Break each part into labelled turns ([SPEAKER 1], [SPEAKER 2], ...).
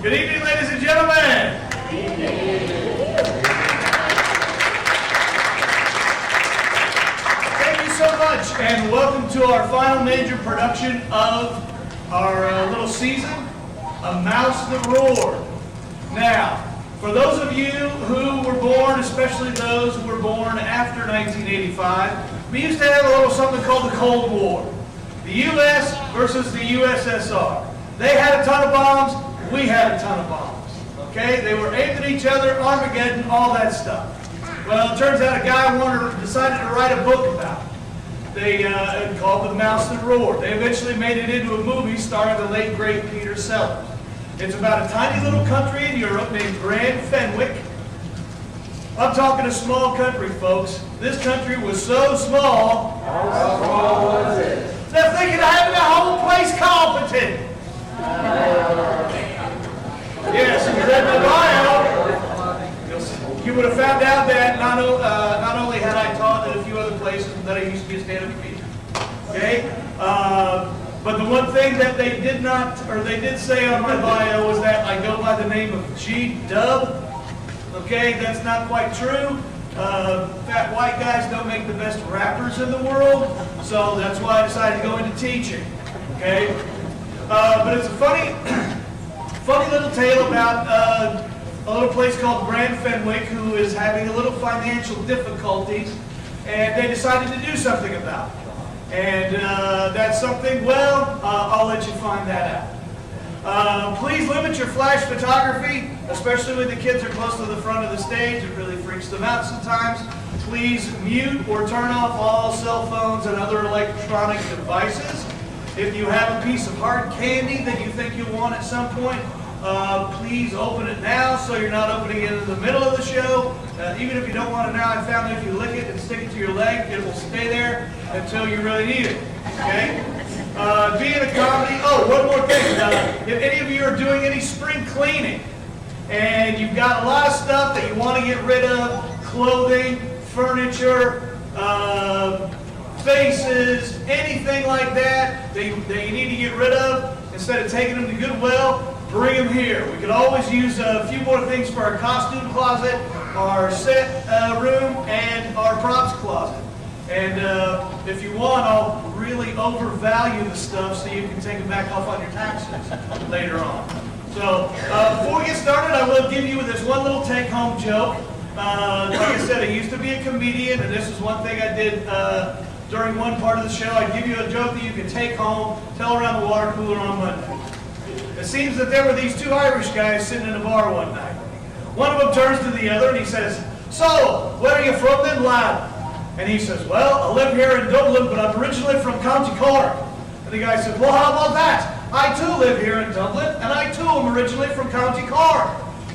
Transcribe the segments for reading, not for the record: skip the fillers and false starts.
[SPEAKER 1] Good evening, ladies and gentlemen. Thank you so much, and welcome to our final major production of our little season, A Mouse That Roared. Now, for those of you who were born, especially those who were born after 1985, we used to have a little something called the Cold War. The U.S. versus the USSR. They had a ton of bombs, we had a ton of bombs. Okay? They were aimed at each other, Armageddon, all that stuff. Well, it turns out a guy decided to write a book about it. They called The Mouse That Roared. They eventually made it into a movie starring the late, great Peter Sellers. It's about a tiny little country in Europe named Grand Fenwick. I'm talking a small country, folks. This country was so small.
[SPEAKER 2] How small was it?
[SPEAKER 1] They're thinking of having the whole place carpeted. Yes, if you read my bio, you would have found out that not only had I taught at a few other places, that I used to be a stand-up comedian. Okay? But the one thing that they did not, or they did say on my bio, was that I go by the name of G-Dub. Okay, that's not quite true. Fat white guys don't make the best rappers in the world, so that's why I decided to go into teaching. Okay, but it's a funny little tale about a little place called Grand Fenwick who is having a little financial difficulties, and they decided to do something about it. And that's something, well, I'll let you find that out. Please limit your flash photography, especially when the kids are close to the front of the stage. It really freaks them out sometimes. Please mute or turn off all cell phones and other electronic devices. If you have a piece of hard candy that you think you'll want at some point, please open it now so you're not opening it in the middle of the show. Even if you don't want it now, I found that if you lick it and stick it to your leg, it will stay there until you really need it. Okay? Being a comedy, oh, one more thing. If any of you are doing any spring cleaning and you've got a lot of stuff that you want to get rid of, clothing, furniture, faces, anything like that that you need to get rid of, instead of taking them to Goodwill, bring them here. We could always use a few more things for our costume closet, our set room, and our props closet. And if you want, I'll really overvalue the stuff so you can take it back off on your taxes later on. So before we get started, I will give you this one little take-home joke. Like I said, I used to be a comedian, and this is one thing I did during one part of the show. I'd give you a joke that you could take home, tell around the water cooler on Monday. It seems that there were these two Irish guys sitting in a bar one night. One of them turns to the other and he says, "So, where are you from then, lad?" And he says, "Well, I live here in Dublin, but I'm originally from County Cork." And the guy said, "Well, how about that? I too live here in Dublin, and I too am originally from County Cork.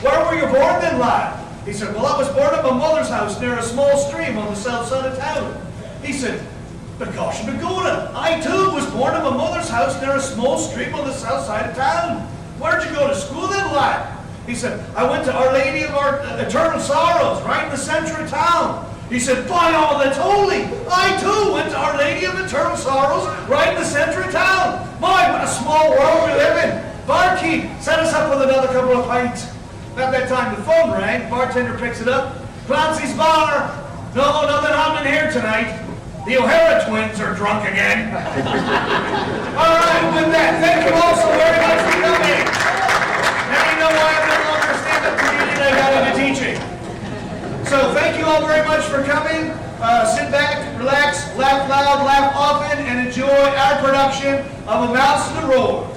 [SPEAKER 1] Where were you born then, lad?" He said, "Well, I was born at my mother's house near a small stream on the south side of town." He said, "But gosh, Maguna, I too was born at my mother's house near a small stream on the south side of town. Where'd you go to school then, lad?" He said, "I went to Our Lady of our Eternal Sorrows, right in the center of town." He said, "By all that's holy, I too went to Our Lady of Eternal Sorrows, right in the center of town. My, what a small world we live in. Barkeep, set us up with another couple of pints." At that time, the phone rang. Bartender picks it up. "Clancy's Bar. No, nothing happening here tonight. The O'Hara twins are drunk again." All right, with that, thank you all so very much for coming. Now you know why I'm no longer a stand-up comedian. I got into teaching. So thank you all very much for coming. Sit back, relax, laugh loud, laugh often, and enjoy our production of A Mouse That Roared.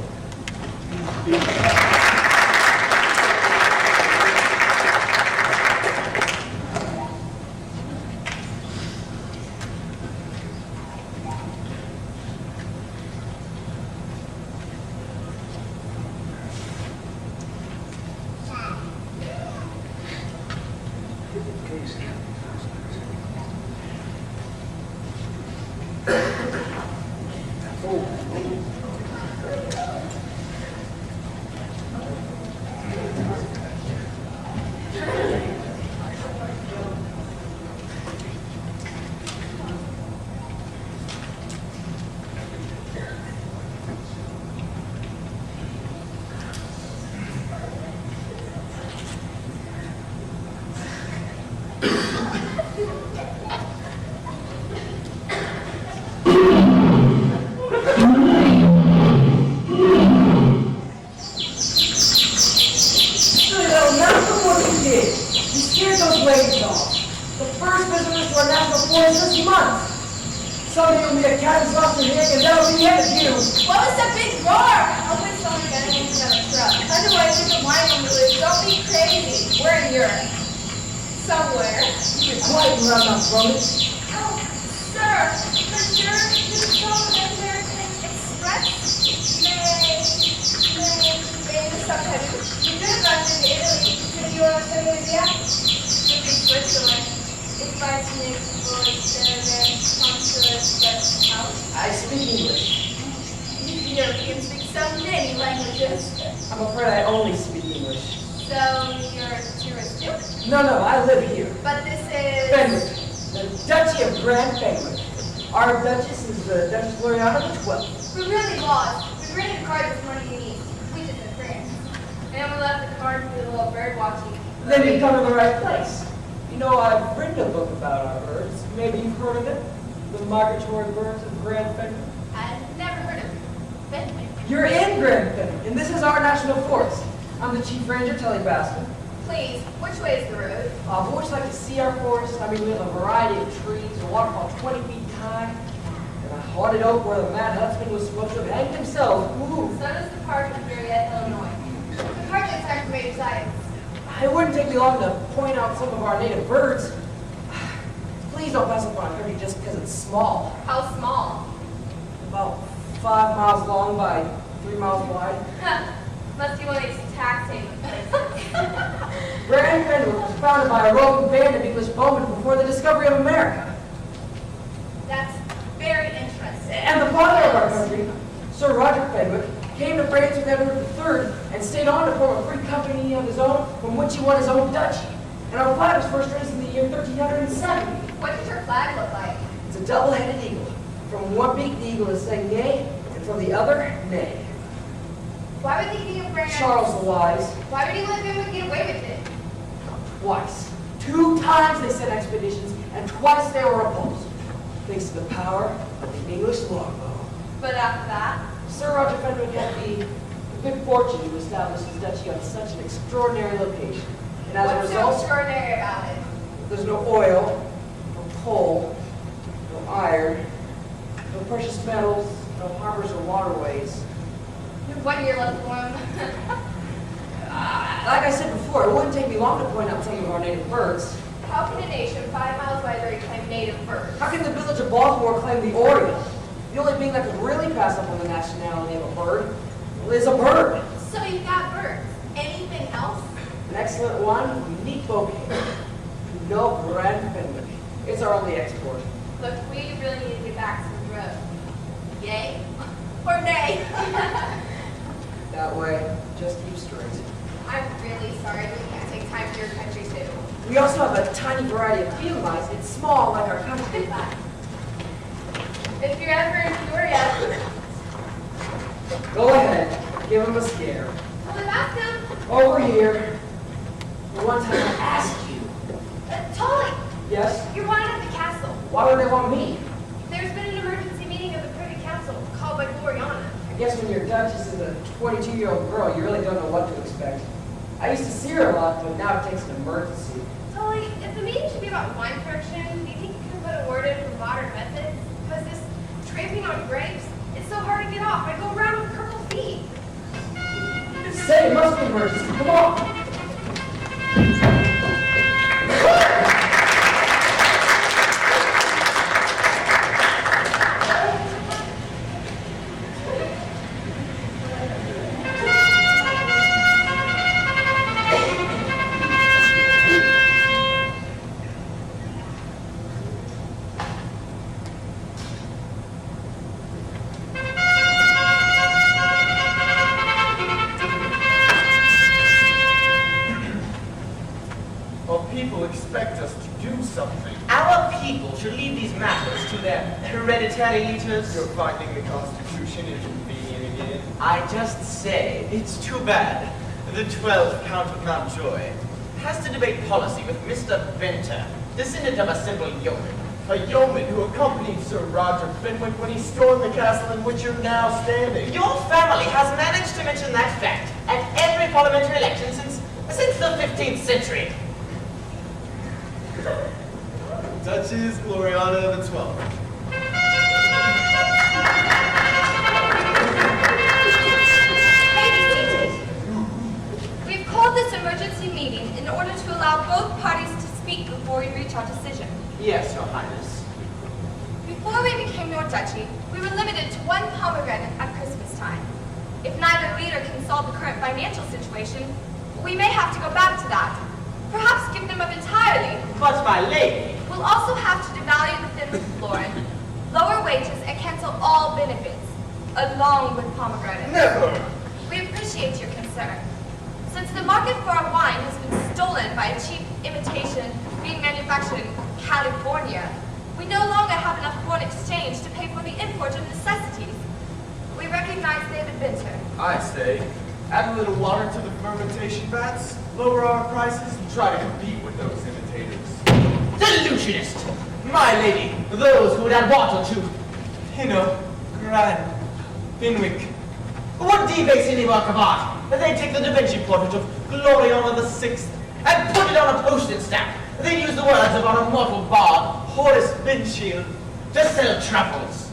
[SPEAKER 3] get the view.
[SPEAKER 4] What was the big roar? Hopefully someone's gonna get another truck. Otherwise, we can wind them to lose. Don't be crazy. We're in Europe. Somewhere.
[SPEAKER 3] You're quite run up from it.
[SPEAKER 4] Oh, sir, for sure, you saw the American Express? May the subheading. You could have gone to Italy. Could you want to tell me that? Could be Switzerland. If I sneak for the consulate house.
[SPEAKER 3] I speak English.
[SPEAKER 4] You Europeans speak so many languages.
[SPEAKER 3] I'm afraid I only speak English.
[SPEAKER 4] So you're a tourist too?
[SPEAKER 3] No, I live here.
[SPEAKER 4] But this is...
[SPEAKER 3] Fenwick, the Duchy of Grand Fenwick. Our Duchess is the Duchess Gloriana the 12th.
[SPEAKER 4] We're really lost. We rented a car this morning in Nice. We just in France. And we left the car to do a little bird watching.
[SPEAKER 3] Then you come to the right place. You know, I've written a book about our birds. Maybe you've heard of it? The Migratory Birds of Grand Fenwick.
[SPEAKER 4] I've never heard of Fenwick.
[SPEAKER 3] You're in Grand Fenwick, and this is our national forest. I'm the chief ranger, Tully Baskin.
[SPEAKER 4] Please, which way is the road?
[SPEAKER 3] But would you like to see our forest? I mean, we have a variety of trees, a waterfall 20 feet high, and a haunted oak where the mad huntsman was supposed to have hanged himself. Ooh.
[SPEAKER 4] So does the park in Marietta, Illinois. The park is time for major science.
[SPEAKER 3] It wouldn't take me long to point out some of our native birds. Please don't pass up on our country just because it's small.
[SPEAKER 4] How small?
[SPEAKER 3] About 5 miles long by 3 miles wide.
[SPEAKER 4] Must be one of these taxing places.
[SPEAKER 3] Grand Fenwick was founded by a roving band of English bowmen before the discovery of America.
[SPEAKER 4] That's very interesting.
[SPEAKER 3] And the father of our country, Sir Roger Fenwick, came to France with Edward III and stayed on to form a free company of his own from which he won his own duchy. And our flag was first raised in the year 1370.
[SPEAKER 4] What does your flag look like?
[SPEAKER 3] It's a double-headed eagle. From one beak, the eagle is saying yay, and from the other, nay.
[SPEAKER 4] Why would the king of France...
[SPEAKER 3] Charles the Wise,
[SPEAKER 4] Why would he let them get away with it?
[SPEAKER 3] twice. 2 times they sent expeditions, and twice they were repulsed. Thanks to the power of the English longbow.
[SPEAKER 4] But after that...
[SPEAKER 3] Sir Roger Fenwick had the good fortune to establish his duchy on such an extraordinary location. And as a
[SPEAKER 4] What's so
[SPEAKER 3] result,
[SPEAKER 4] extraordinary about it?
[SPEAKER 3] there's no oil, no coal, no iron, no precious metals, no harbors or waterways.
[SPEAKER 4] One year left alone.
[SPEAKER 3] Like I said before, it wouldn't take me long to point out some of our native birds.
[SPEAKER 4] How can a nation 5 miles wide reclaim native birds?
[SPEAKER 3] How can the village of Baltimore claim the Oriole? The only thing that could really pass up on the nationality of a bird is a bird.
[SPEAKER 4] So you've got birds. Anything else?
[SPEAKER 3] An excellent one, unique bouquet. No Grand Fenwick. It's our only export.
[SPEAKER 4] Look, we really need to get back to the road. Yay? Or nay?
[SPEAKER 3] That way, just keep straight.
[SPEAKER 4] I'm really sorry we can't take time for your country too.
[SPEAKER 3] We also have a tiny variety of field mice. It's small like our country.
[SPEAKER 4] If you're ever in Peoria,
[SPEAKER 3] Go ahead, give him a scare.
[SPEAKER 4] well, then ask them.
[SPEAKER 3] Over here. The one time I asked you.
[SPEAKER 4] Tully,
[SPEAKER 3] Yes?
[SPEAKER 4] you're wanted at the castle.
[SPEAKER 3] Why would they want me?
[SPEAKER 4] There's been an emergency meeting of the Privy Council called by Gloriana.
[SPEAKER 3] I guess when your Duchess is a 22-year-old girl, you really don't know what to expect. I used to see her a lot, but now it takes an emergency.
[SPEAKER 4] Tully, if the meeting should be about wine production, do you think you can put a word in for modern methods? Because this tramping on grapes, it's so hard to get off. I go around with purple feet.
[SPEAKER 3] Say it must be emergency. Come on.
[SPEAKER 2] Hereditary leaders.
[SPEAKER 5] You're finding the Constitution inconvenient again?
[SPEAKER 2] I just say, it's too bad. The 12th Count of Mountjoy has to debate policy with Mr. Venter, descendant of a simple yeoman.
[SPEAKER 5] A yeoman who accompanied Sir Roger Fenwick when he stormed the castle in which you're now standing.
[SPEAKER 2] Your family has managed to mention that fact at every parliamentary election since the 15th century.
[SPEAKER 5] Duchess Gloriana the 12th.
[SPEAKER 4] solve the current financial situation, we may have to go back to that. Perhaps give them up entirely.
[SPEAKER 2] But my lady,
[SPEAKER 4] We'll also have to devalue the thin florin, lower wages, and cancel all benefits, along with pomegranates.
[SPEAKER 2] never.
[SPEAKER 4] We appreciate your concern. Since the market for our wine has been stolen by a cheap imitation being manufactured in California, we no longer have enough foreign exchange to pay for the import of necessities. We recognize David Binter.
[SPEAKER 5] I say, add a little water to the fermentation vats, lower our prices, and try to compete with those imitators.
[SPEAKER 2] Delusionist! My lady, those who would add water to, Grand, Binwick. What debase any work of art? They take the Da Vinci portrait of Gloriana VI and put it on a postage stamp. They use the words of our immortal bard, Horace Binfield, to sell truffles.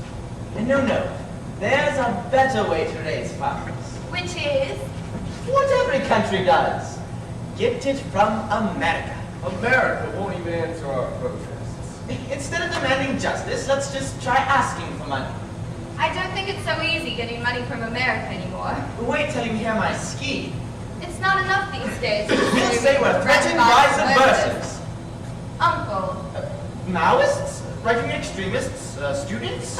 [SPEAKER 2] And no, there's a better way to raise funds.
[SPEAKER 4] Which is?
[SPEAKER 2] What every country does. Get it from America.
[SPEAKER 5] America won't even answer our protests.
[SPEAKER 2] Instead of demanding justice, let's just try asking for money.
[SPEAKER 4] I don't think it's so easy getting money from America anymore.
[SPEAKER 2] Wait till you hear my scheme.
[SPEAKER 4] It's not enough these days.
[SPEAKER 2] You'll say we're threatened by subversives.
[SPEAKER 4] Uncle,
[SPEAKER 2] Maoists? Right-wing extremists? Students?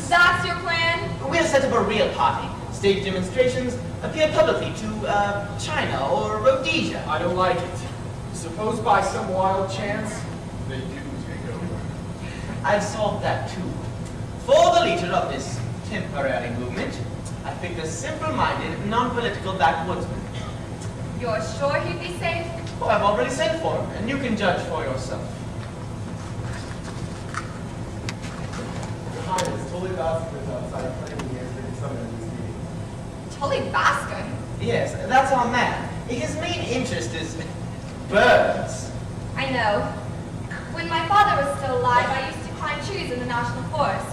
[SPEAKER 4] that's your plan?
[SPEAKER 2] We'll set up a real party. Stage demonstrations, appear publicly to, China or Rhodesia.
[SPEAKER 5] I don't like it. Suppose by some wild chance, they do take over.
[SPEAKER 2] I've solved that too. For the leader of this temporary movement, I picked a simple-minded, non-political backwoodsman.
[SPEAKER 4] You're sure he'd be safe?
[SPEAKER 2] Oh, I've already sent for him, and you can judge for yourself.
[SPEAKER 5] Your Highness, Tully Baskin is outside playing here during some of these meetings.
[SPEAKER 4] Tully Baskin?
[SPEAKER 2] Yes, that's our man. His main interest is birds.
[SPEAKER 4] I know. When my father was still alive, I used to climb trees in the National Forest.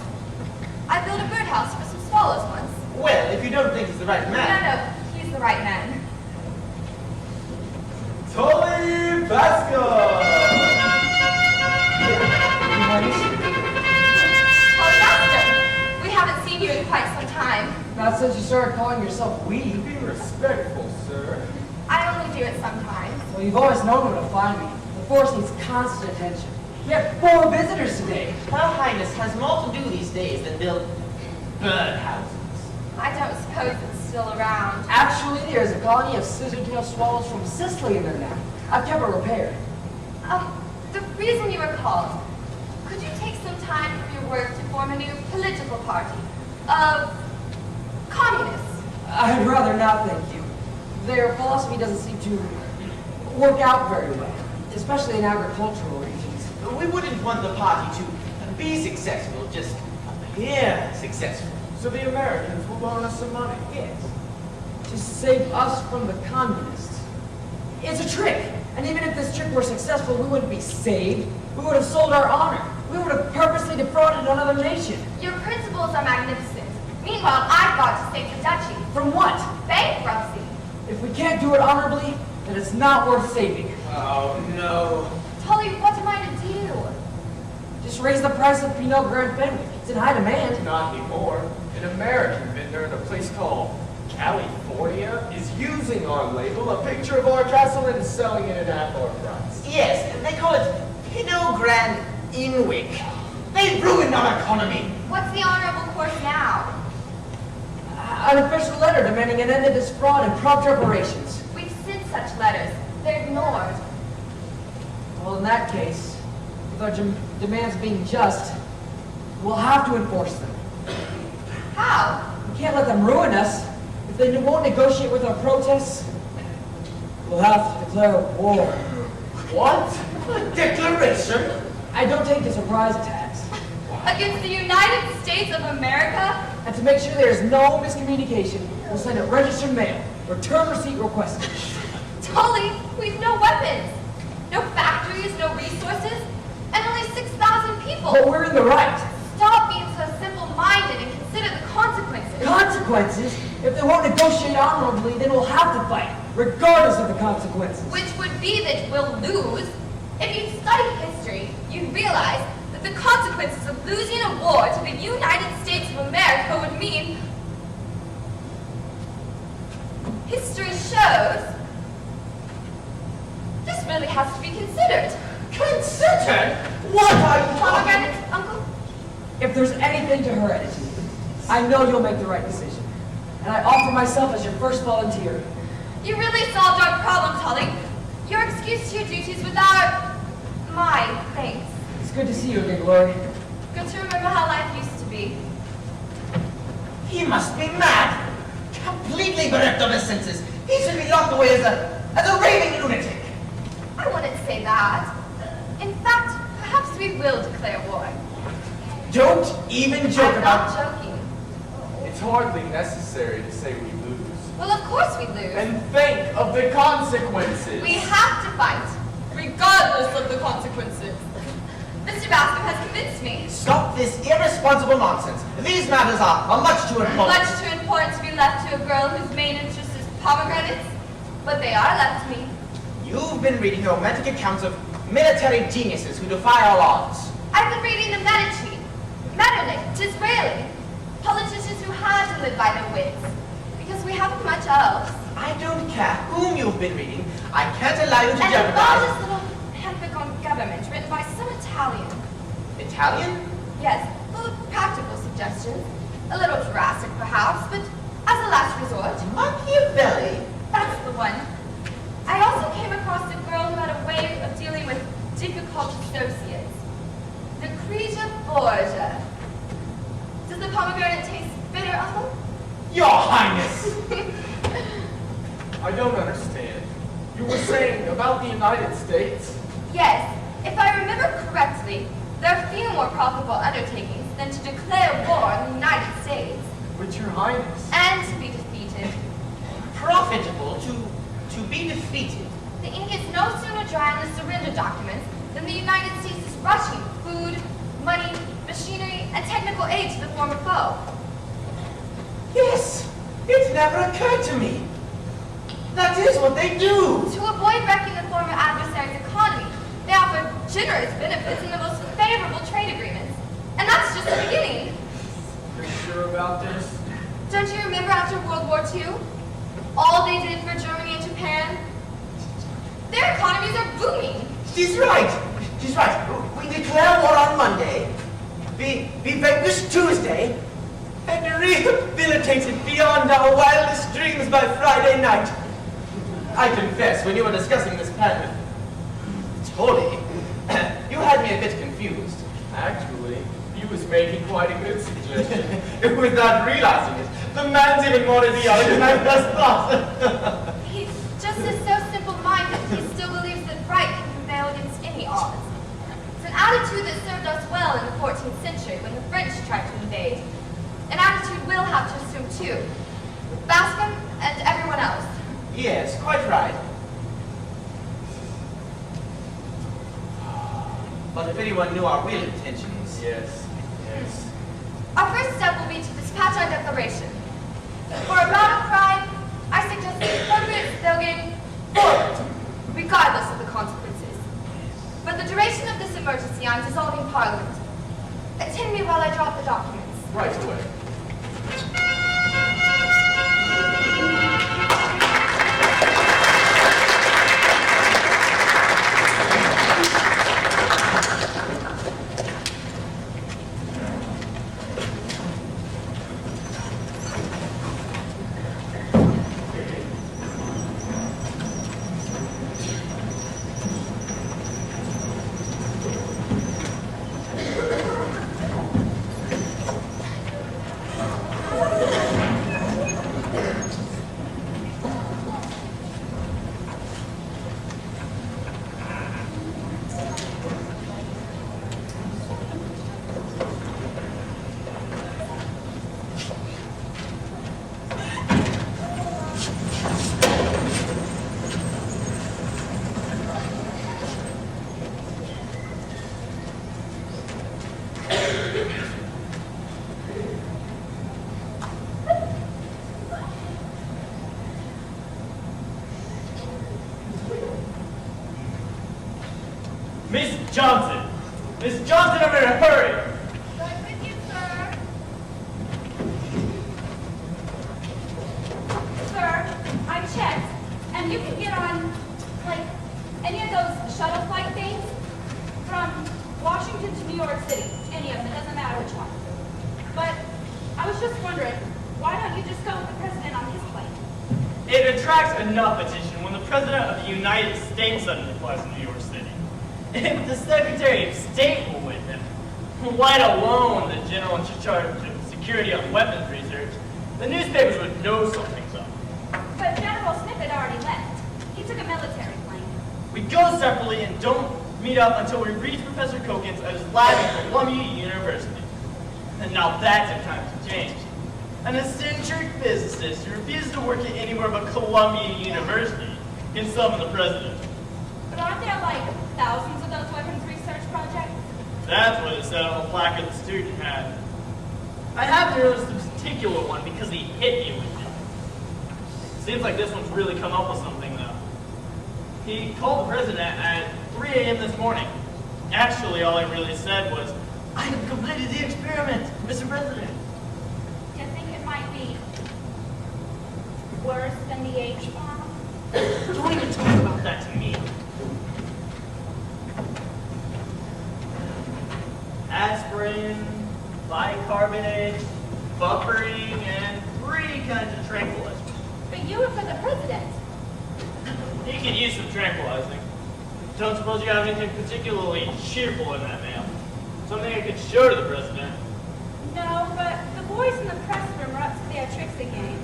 [SPEAKER 4] I built a birdhouse for some swallows once.
[SPEAKER 2] Well, if you don't think he's the right man.
[SPEAKER 4] No, he's the right man.
[SPEAKER 5] Tully Baskin!
[SPEAKER 4] Tully Baskin! We haven't seen you in quite some time.
[SPEAKER 3] Not since you started calling yourself we.
[SPEAKER 5] Be respectful, sir.
[SPEAKER 4] I only do it sometimes.
[SPEAKER 3] Well, you've always known where to find me. The force needs constant attention. We had 4 visitors today.
[SPEAKER 2] Her Highness has more to do these days than build birdhouses.
[SPEAKER 4] I don't suppose it's still around.
[SPEAKER 3] Actually, there's a colony of scissor-tail swallows from Sicily in there now. I've kept it repaired.
[SPEAKER 4] The reason you were called, could you take some time from your work to form a new political party? Of communists?
[SPEAKER 3] I'd rather not, thank you. Their philosophy doesn't seem to work out very well, especially in agricultural regions.
[SPEAKER 2] We wouldn't want the party to be successful, just appear successful.
[SPEAKER 5] So the Americans will loan us some money.
[SPEAKER 2] Yes.
[SPEAKER 3] To save us from the communists. It's a trick, and even if this trick were successful, we wouldn't be saved. We would have sold our honor. We would have purposely defrauded another nation.
[SPEAKER 4] Your principles are magnificent. Meanwhile, I've got to save the duchy.
[SPEAKER 3] From what?
[SPEAKER 4] Bankruptcy.
[SPEAKER 3] If we can't do it honorably, then it's not worth saving.
[SPEAKER 2] Oh, no.
[SPEAKER 4] Tully, what am I to do?
[SPEAKER 3] Just raise the price of Pinot Grigio. It's in high demand.
[SPEAKER 5] Not anymore. An American vendor in a place called California is using our label, a picture of our castle, and is selling it at our price.
[SPEAKER 2] Yes, they call it Pinot Grand Inwick. They've ruined our economy.
[SPEAKER 4] What's the honorable course now?
[SPEAKER 3] An official letter demanding an end to this fraud and prompt reparations.
[SPEAKER 4] We've sent such letters. They're ignored.
[SPEAKER 3] Well, in that case, with our demands being just, we'll have to enforce them.
[SPEAKER 4] How?
[SPEAKER 3] We can't let them ruin us. If they won't negotiate with our protests, we'll have to declare war.
[SPEAKER 2] What? A declaration?
[SPEAKER 3] I don't take the surprise attacks.
[SPEAKER 4] Against the United States of America?
[SPEAKER 3] And to make sure there is no miscommunication, we'll send it registered mail. Return receipt requested.
[SPEAKER 4] Tully, we've no weapons. No factories, no resources, and only 6,000 people.
[SPEAKER 3] But we're in the right.
[SPEAKER 4] Stop being so simple-minded and consider the consequences.
[SPEAKER 3] Consequences? If they won't negotiate honorably, then we'll have to fight, regardless of the consequences.
[SPEAKER 4] Which would be that we'll lose. If you'd studied history, you'd realize that the consequences of losing a war to the United States of America would mean shows. This really has to be considered.
[SPEAKER 2] Consider? What are you talking?
[SPEAKER 4] Pomegranate, Uncle?
[SPEAKER 3] If there's anything to heredity, I know you'll make the right decision. And I offer myself as your first volunteer.
[SPEAKER 4] You really solved our problem, Tully. You're excused to your duties without my thanks.
[SPEAKER 3] It's good to see you again, Glory.
[SPEAKER 4] Good to remember how life used to be.
[SPEAKER 2] He must be mad. Completely bereft of his senses. He should be locked away as a raving lunatic.
[SPEAKER 4] I wouldn't say that. In fact, perhaps we will declare war.
[SPEAKER 2] Don't even joke
[SPEAKER 4] I'm
[SPEAKER 2] about...
[SPEAKER 4] not joking.
[SPEAKER 5] It's hardly necessary to say we lose.
[SPEAKER 4] Well, of course we lose.
[SPEAKER 5] And think of the consequences.
[SPEAKER 4] We have to fight, regardless of the consequences. Mr. Bascom has convinced me.
[SPEAKER 2] Stop this irresponsible nonsense. These matters are much too important.
[SPEAKER 4] Much too important to be left to a girl whose main interest is pomegranates, but they are left to me.
[SPEAKER 2] You've been reading romantic accounts of military geniuses who defy all odds.
[SPEAKER 4] I've been reading the Medici, Metternich, Disraeli, politicians who had to live by their wits, because we haven't much else.
[SPEAKER 2] I don't care whom you've been reading. I can't allow you to
[SPEAKER 4] And a
[SPEAKER 2] jeopardize...
[SPEAKER 4] gorgeous little handbook on government written by some Italian.
[SPEAKER 2] Italian?
[SPEAKER 4] Yes, full of practical suggestions. A little Jurassic, perhaps, but as a last resort.
[SPEAKER 2] Machiavelli?
[SPEAKER 4] That's the one. I also came across a girl who had a way of dealing with difficult associates. Lucretia Borgia. Does the pomegranate taste bitter, Uncle?
[SPEAKER 2] Your Highness!
[SPEAKER 5] I don't understand. You were saying about the United States?
[SPEAKER 4] Yes, if I remember correctly, there are few more profitable undertakings than to declare war on the United States
[SPEAKER 5] But your Highness.
[SPEAKER 4] and to be defeated.
[SPEAKER 2] Profitable to be defeated.
[SPEAKER 4] The ink is no sooner dry on the surrender documents than the United States is rushing food, money, machinery, and technical aid to the former foe.
[SPEAKER 2] Yes, it never occurred to me. That is what they do.
[SPEAKER 4] To avoid wrecking the former adversary's economy, they offer generous benefits and the most favorable trade agreements. And that's just the beginning.
[SPEAKER 5] You're sure about this?
[SPEAKER 4] Don't you remember after World War II? All they did for Germany and Japan? Their economies are booming.
[SPEAKER 2] She's right. She's right. We declare war on Monday. Be vanquished Tuesday. And rehabilitated beyond our wildest dreams by Friday night. I confess, when you were discussing this plan with Tony, you had me a bit confused.
[SPEAKER 5] Actually, he was making quite a good suggestion.
[SPEAKER 2] Without realizing it, the man's even more idiotic than I first thought.
[SPEAKER 4] He's just so simple-minded, he still believes that right can prevail against any odds. It's an attitude that served us well in the 14th century when the French tried to invade. An attitude we'll have to assume too. Bascom and everyone else.
[SPEAKER 2] Yes, quite right. But if anyone knew our real intentions...
[SPEAKER 5] Yes.
[SPEAKER 4] Our first step will be to dispatch our declaration. For a battle cry, I suggest the appropriate slogan, forward, regardless of the consequences. For the duration of this emergency, I'm dissolving Parliament. Attend me while I drop the documents.
[SPEAKER 5] Right away.
[SPEAKER 1] Miss Johnson! Miss Johnson, I'm in a hurry!
[SPEAKER 4] Right with you, sir. Sir, I checked. And you can get on, like, any of those shuttle flight things from Washington to New York City. Any of them, it doesn't matter which one. But I was just wondering, why don't you just go with the president on his plane?
[SPEAKER 2] It attracts enough attention when the President of the United States suddenly flies to New York City. If the Secretary of State were with him, let alone the general in charge of security on weapons research, the newspapers would know something's up.
[SPEAKER 4] But General Smith had already left. He took a military plane.
[SPEAKER 2] We go separately and don't meet up until we reach Professor Kokins at his lab at Columbia University. And now that's a time to change. An eccentric physicist who refuses to work at anywhere but Columbia University can summon the president.
[SPEAKER 4] But aren't there like thousands of those weapons research projects?
[SPEAKER 2] That's what it said on the placard the student had. I have noticed this particular one because he hit me with it. Seems like this one's really come up with something, though. He called the president at 3 a.m. this morning. Actually, all he really said was, "I have completed the experiment, Mr. President."
[SPEAKER 4] Do you think it might be worse than the H-bomb?
[SPEAKER 2] Don't even talk about that to me. Aspirin, bicarbonate, buffering, and 3 kinds of tranquilizers.
[SPEAKER 4] But you were for the president.
[SPEAKER 2] He could use some tranquilizing. Don't suppose you have anything particularly cheerful in that mail? Something I could show to the president?
[SPEAKER 4] No, but the boys in the press room are up to their tricks again.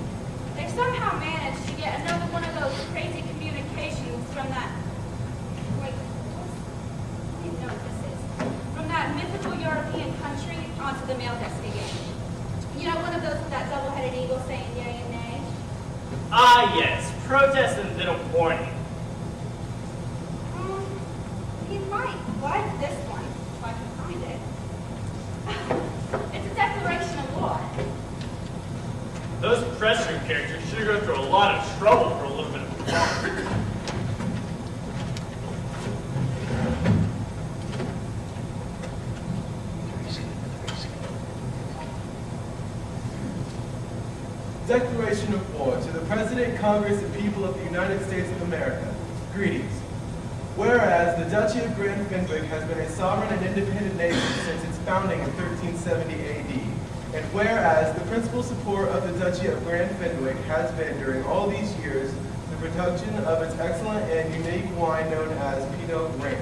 [SPEAKER 4] They've somehow managed to get another one of those crazy communications from that... Wait, I don't even know what this is. From that mythical European country onto the mail desk again. You know, one of those with that double-headed eagle saying yay and nay?
[SPEAKER 2] Ah, yes. Protest and then a warning.
[SPEAKER 4] You might like this one, if I can find it. It's a declaration of war.
[SPEAKER 2] Those press room characters should go through a lot of trouble for a little bit of fun.
[SPEAKER 6] Declaration of War to the President, Congress, and people of the United States of America. Greetings. Whereas the Duchy of Grand Fenwick has been a sovereign and independent nation since its founding in 1370 AD, and whereas the principal support of the Duchy of Grand Fenwick has been during all these years the production of its excellent and unique wine known as Pinot Grigio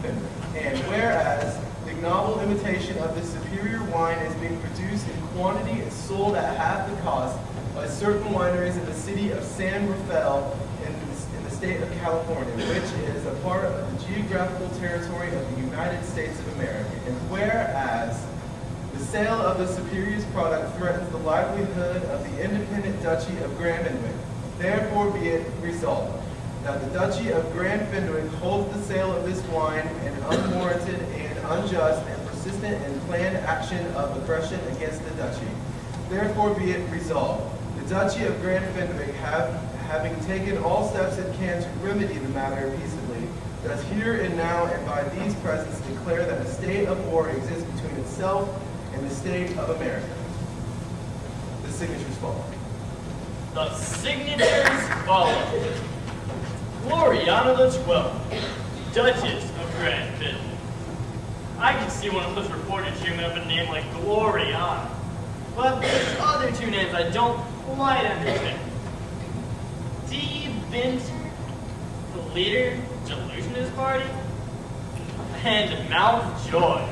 [SPEAKER 6] Fenwick, and whereas the novel imitation of this superior wine is being produced in quantity and sold at half the cost by certain wineries in the city of San Rafael in the state of California, which is a part of the geographical territory of the United States of America. And whereas the sale of the superior product threatens the livelihood of the independent Duchy of Grand Fenwick, therefore be it resolved that the Duchy of Grand Fenwick holds the sale of this wine an unwarranted and unjust and persistent and planned action of aggression against the Duchy. Therefore be it resolved, the Duchy of Grand Fenwick having taken all steps it can to remedy the matter peaceably, does here and now and by these presents declare that a state of war exists between itself and the state of America. The signatures follow.
[SPEAKER 2] The signatures follow. Gloriana the 12th, Duchess of Grand Fenwick. I can see one of those reporters dreaming up a name like Gloriana. But there's other 2 names I don't quite understand. D. Vinter, the leader, Delusionist Party, and Mountjoy,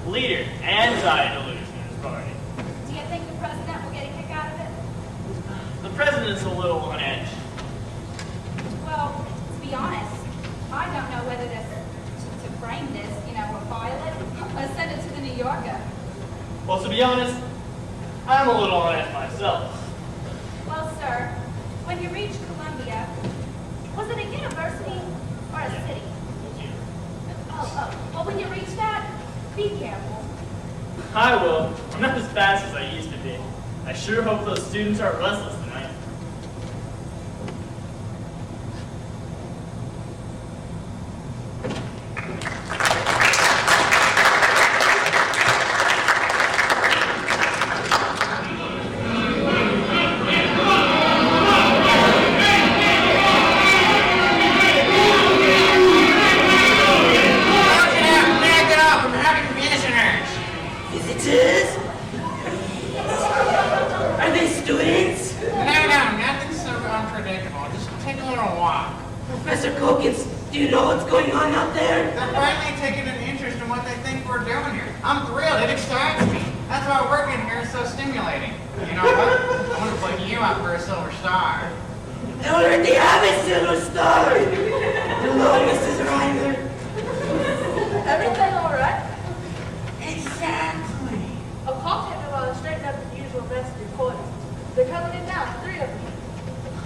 [SPEAKER 2] leader, Anti-Delusionist Party.
[SPEAKER 4] Do you think the president will get a kick out of it?
[SPEAKER 2] The president's a little on edge.
[SPEAKER 4] Well, to be honest, I don't know whether to frame this, or file it, or send it to the New Yorker.
[SPEAKER 2] Well, to be honest, I'm a little on edge myself.
[SPEAKER 4] Well, sir, when you reach Columbia, was it a university or a city? Oh, well, when you reach that, be careful.
[SPEAKER 2] I will. I'm not as fast as I used to be. I sure hope those students aren't restless tonight.
[SPEAKER 3] Professor Kokins, do you know what's going on out there?
[SPEAKER 7] They're finally taking an interest in what they think we're doing here. I'm thrilled. It excites me. That's why working here is so stimulating. You know what? I want to put you up for a silver star.
[SPEAKER 3] I already have a silver star. Hello, Mrs. Reiner.
[SPEAKER 4] Everything all right?
[SPEAKER 7] Exactly.
[SPEAKER 4] A call came along and straightened up the usual mess of reporters. They're coming in now, 3 of them.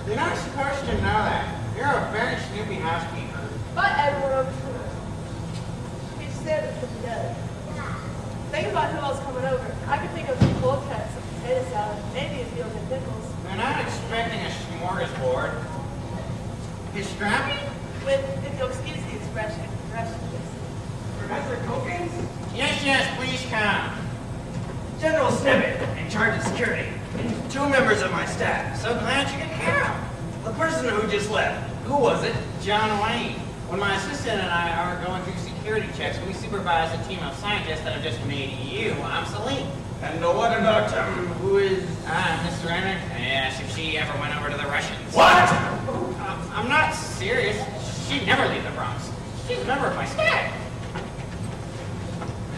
[SPEAKER 7] You're not supposed to know that. You're a very snoopy housekeeper.
[SPEAKER 4] But everyone over to He said it could be done. Think about who else coming over. I could think of some cold cuts, some potato salad, maybe a few and pickles.
[SPEAKER 7] They're not expecting a smorgasbord. Pastrami?
[SPEAKER 4] With, if you'll excuse the expression, Russian kiss.
[SPEAKER 7] Professor Kokins? Yes, please come.
[SPEAKER 2] General Snippet, in charge of security. 2 members of my staff.
[SPEAKER 7] So glad you could come.
[SPEAKER 2] The person who just left, who was it?
[SPEAKER 7] John Wayne. When my assistant and I are going through security checks, we supervise a team of scientists that have just made you obsolete.
[SPEAKER 2] And what about, who is...
[SPEAKER 7] Mr. Reiner? Yes, if she ever went over to the Russians.
[SPEAKER 2] What?
[SPEAKER 7] I'm not serious. She'd never leave the Bronx. She's a member of my staff.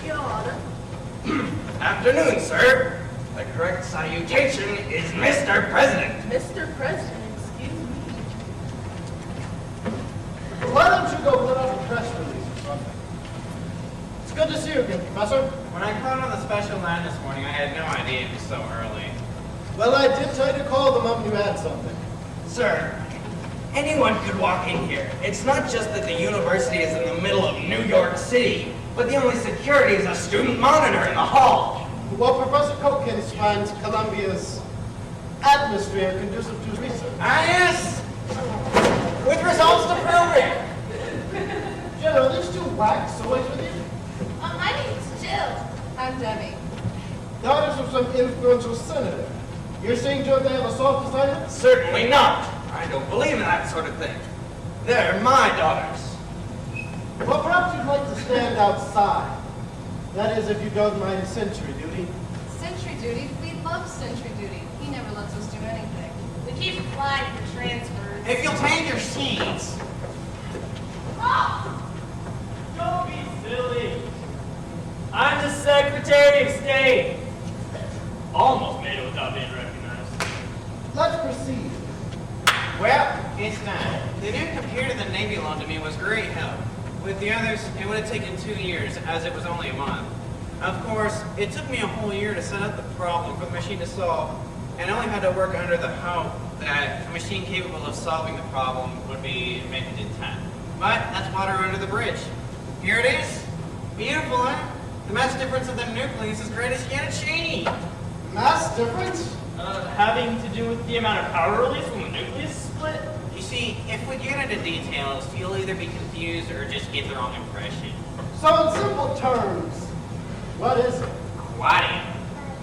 [SPEAKER 4] Your Honor.
[SPEAKER 2] Afternoon, sir. The correct salutation is Mr. President.
[SPEAKER 4] Mr. President, excuse me.
[SPEAKER 8] Why don't you go put out a press release or something? It's good to see you again, Professor.
[SPEAKER 7] When I called on the special line this morning, I had no idea it was so early.
[SPEAKER 8] Well, I did try to call the moment you had something.
[SPEAKER 2] Sir, anyone could walk in here. It's not just that the university is in the middle of New York City, but the only security is a student monitor in the hall.
[SPEAKER 8] Well, Professor Kokins finds Columbia's atmosphere conducive to his research.
[SPEAKER 7] Yes! With results to prove it!
[SPEAKER 8] General, are these 2 wax always with you?
[SPEAKER 4] My name's Jill. I'm Debbie.
[SPEAKER 8] Daughters of some influential senator. You're saying, Joe, they have a soft assignment?
[SPEAKER 2] Certainly not. I don't believe in that sort of thing. They're my daughters.
[SPEAKER 8] Well, perhaps you'd like to stand outside. That is, if you don't mind sentry duty.
[SPEAKER 9] Sentry duty? We love sentry duty. He never lets us do anything.
[SPEAKER 4] We keep applying for transfers.
[SPEAKER 7] If you'll take your seats.
[SPEAKER 10] Don't be silly. I'm the Secretary of State. Almost made it without being recognized.
[SPEAKER 8] Let's proceed.
[SPEAKER 7] Well, it's done. The new computer the Navy loaned to me was great help. With the others, it would have taken 2 years, as it was only a month. Of course, it took me a whole year to set up the problem for the machine to solve, and I only had to work under the hope that a machine capable of solving the problem would be invented in time. But that's water under the bridge. Here it is. Beautiful, huh? The mass difference of the nucleus is great as yet a Cheney.
[SPEAKER 8] Mass difference?
[SPEAKER 10] Having to do with the amount of power released when the nucleus is split?
[SPEAKER 7] You see, if we get into details, you'll either be confused or just get the wrong impression.
[SPEAKER 8] So in simple terms, what is it?
[SPEAKER 7] Quadium.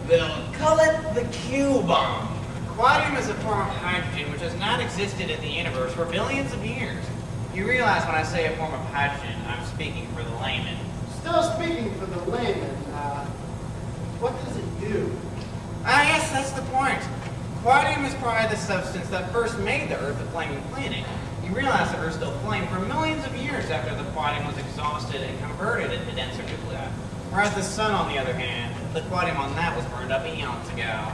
[SPEAKER 2] They'll call it the Q-bomb.
[SPEAKER 7] Quadium is a form of hydrogen which has not existed in the universe for billions of years. You realize when I say a form of hydrogen, I'm speaking for the layman.
[SPEAKER 8] Still speaking for the layman, what does it do?
[SPEAKER 7] Yes, that's the point. Quadium is probably the substance that first made the Earth a flaming planet. You realize the Earth still flamed for millions of years after the quadium was exhausted and converted into denser nuclei. Whereas the Sun, on the other hand, the quadium on that was burned up eons ago.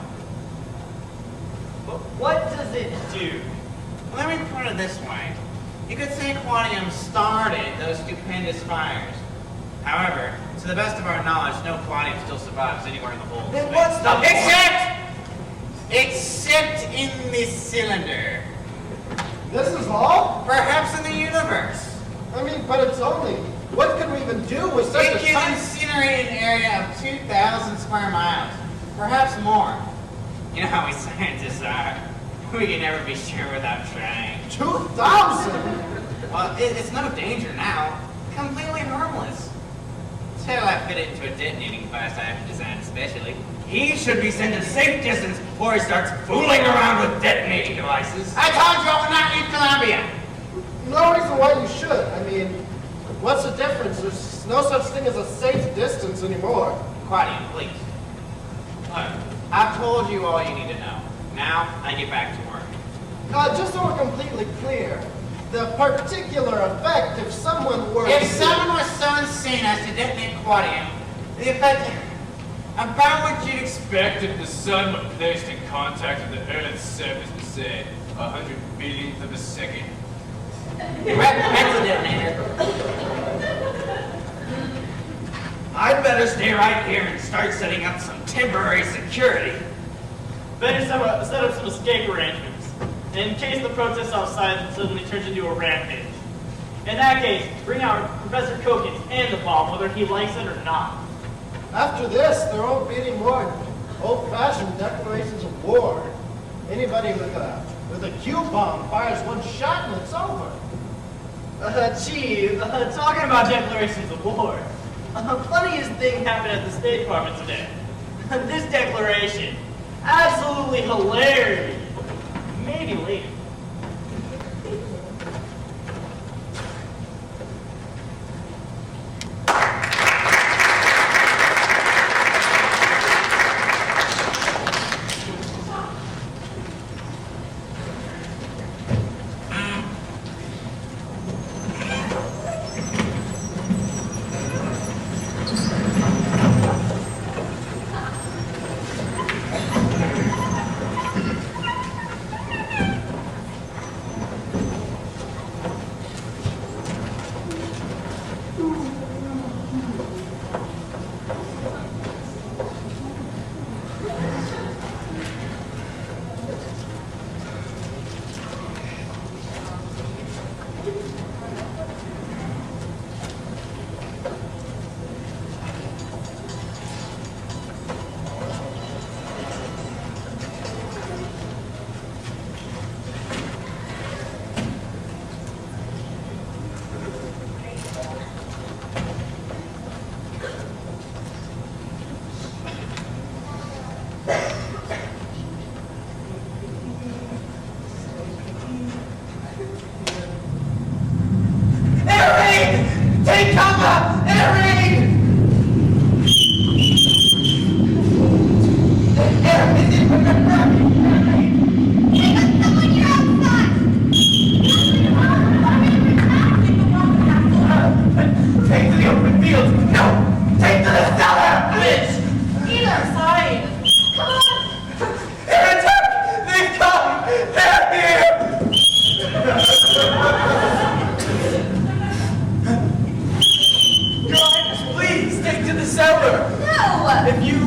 [SPEAKER 10] But what does it do?
[SPEAKER 7] Let me put it this way. You could say quadium started those stupendous fires. However, to the best of our knowledge, no quadium still survives anywhere in the whole
[SPEAKER 2] Then
[SPEAKER 7] space.
[SPEAKER 2] what's the point?
[SPEAKER 7] Except in this cylinder.
[SPEAKER 8] This is all?
[SPEAKER 7] Perhaps in the universe.
[SPEAKER 8] I mean, but it's only. What could we even do with such
[SPEAKER 7] It
[SPEAKER 8] a
[SPEAKER 7] can
[SPEAKER 8] tiny...
[SPEAKER 7] incinerate an area of 2,000 square miles. Perhaps more. You know how we scientists are. We can never be sure without trying.
[SPEAKER 8] 2,000?
[SPEAKER 7] Well, it's no danger now. Completely harmless. Till I fit it into a detonating device I have designed especially.
[SPEAKER 2] He should be sent to safe distance before he starts fooling around with detonating devices.
[SPEAKER 7] I told you I would not leave Columbia.
[SPEAKER 8] No reason why you should. I mean, what's the difference? There's no such thing as a safe distance anymore.
[SPEAKER 7] Quadium, please. Look, I've told you all you need to know. Now, I get back to work.
[SPEAKER 8] Just so we're completely clear, the particular effect if someone were
[SPEAKER 7] If someone was so insane as to detonate quadium, the effect about what you'd expect
[SPEAKER 5] If the sun were placed in contact with the Earth's surface for, say, 100 billionth of a second.
[SPEAKER 7] That's a detonator.
[SPEAKER 10] I'd better stay right here and start setting up some temporary security. Better set up some escape arrangements, in case the protest outside suddenly turns into a rampage. In that case, bring out Professor Kokins and the bomb, whether he likes it or not.
[SPEAKER 8] After this, there won't be any more old-fashioned declarations of war. Anybody with a Q-bomb fires one shot and it's over.
[SPEAKER 10] Chief, talking about declarations of war. Funniest thing happened at the State Department today. This declaration, absolutely hilarious. Maybe later.
[SPEAKER 2] Take cover! Eric! Eric is Take to the open field! No! Take to the cellar! Which?
[SPEAKER 9] Either side. Come on.
[SPEAKER 2] They're attacked! They've come! They're here! Your Highness, please, take to the cellar!
[SPEAKER 9] No!
[SPEAKER 2] If you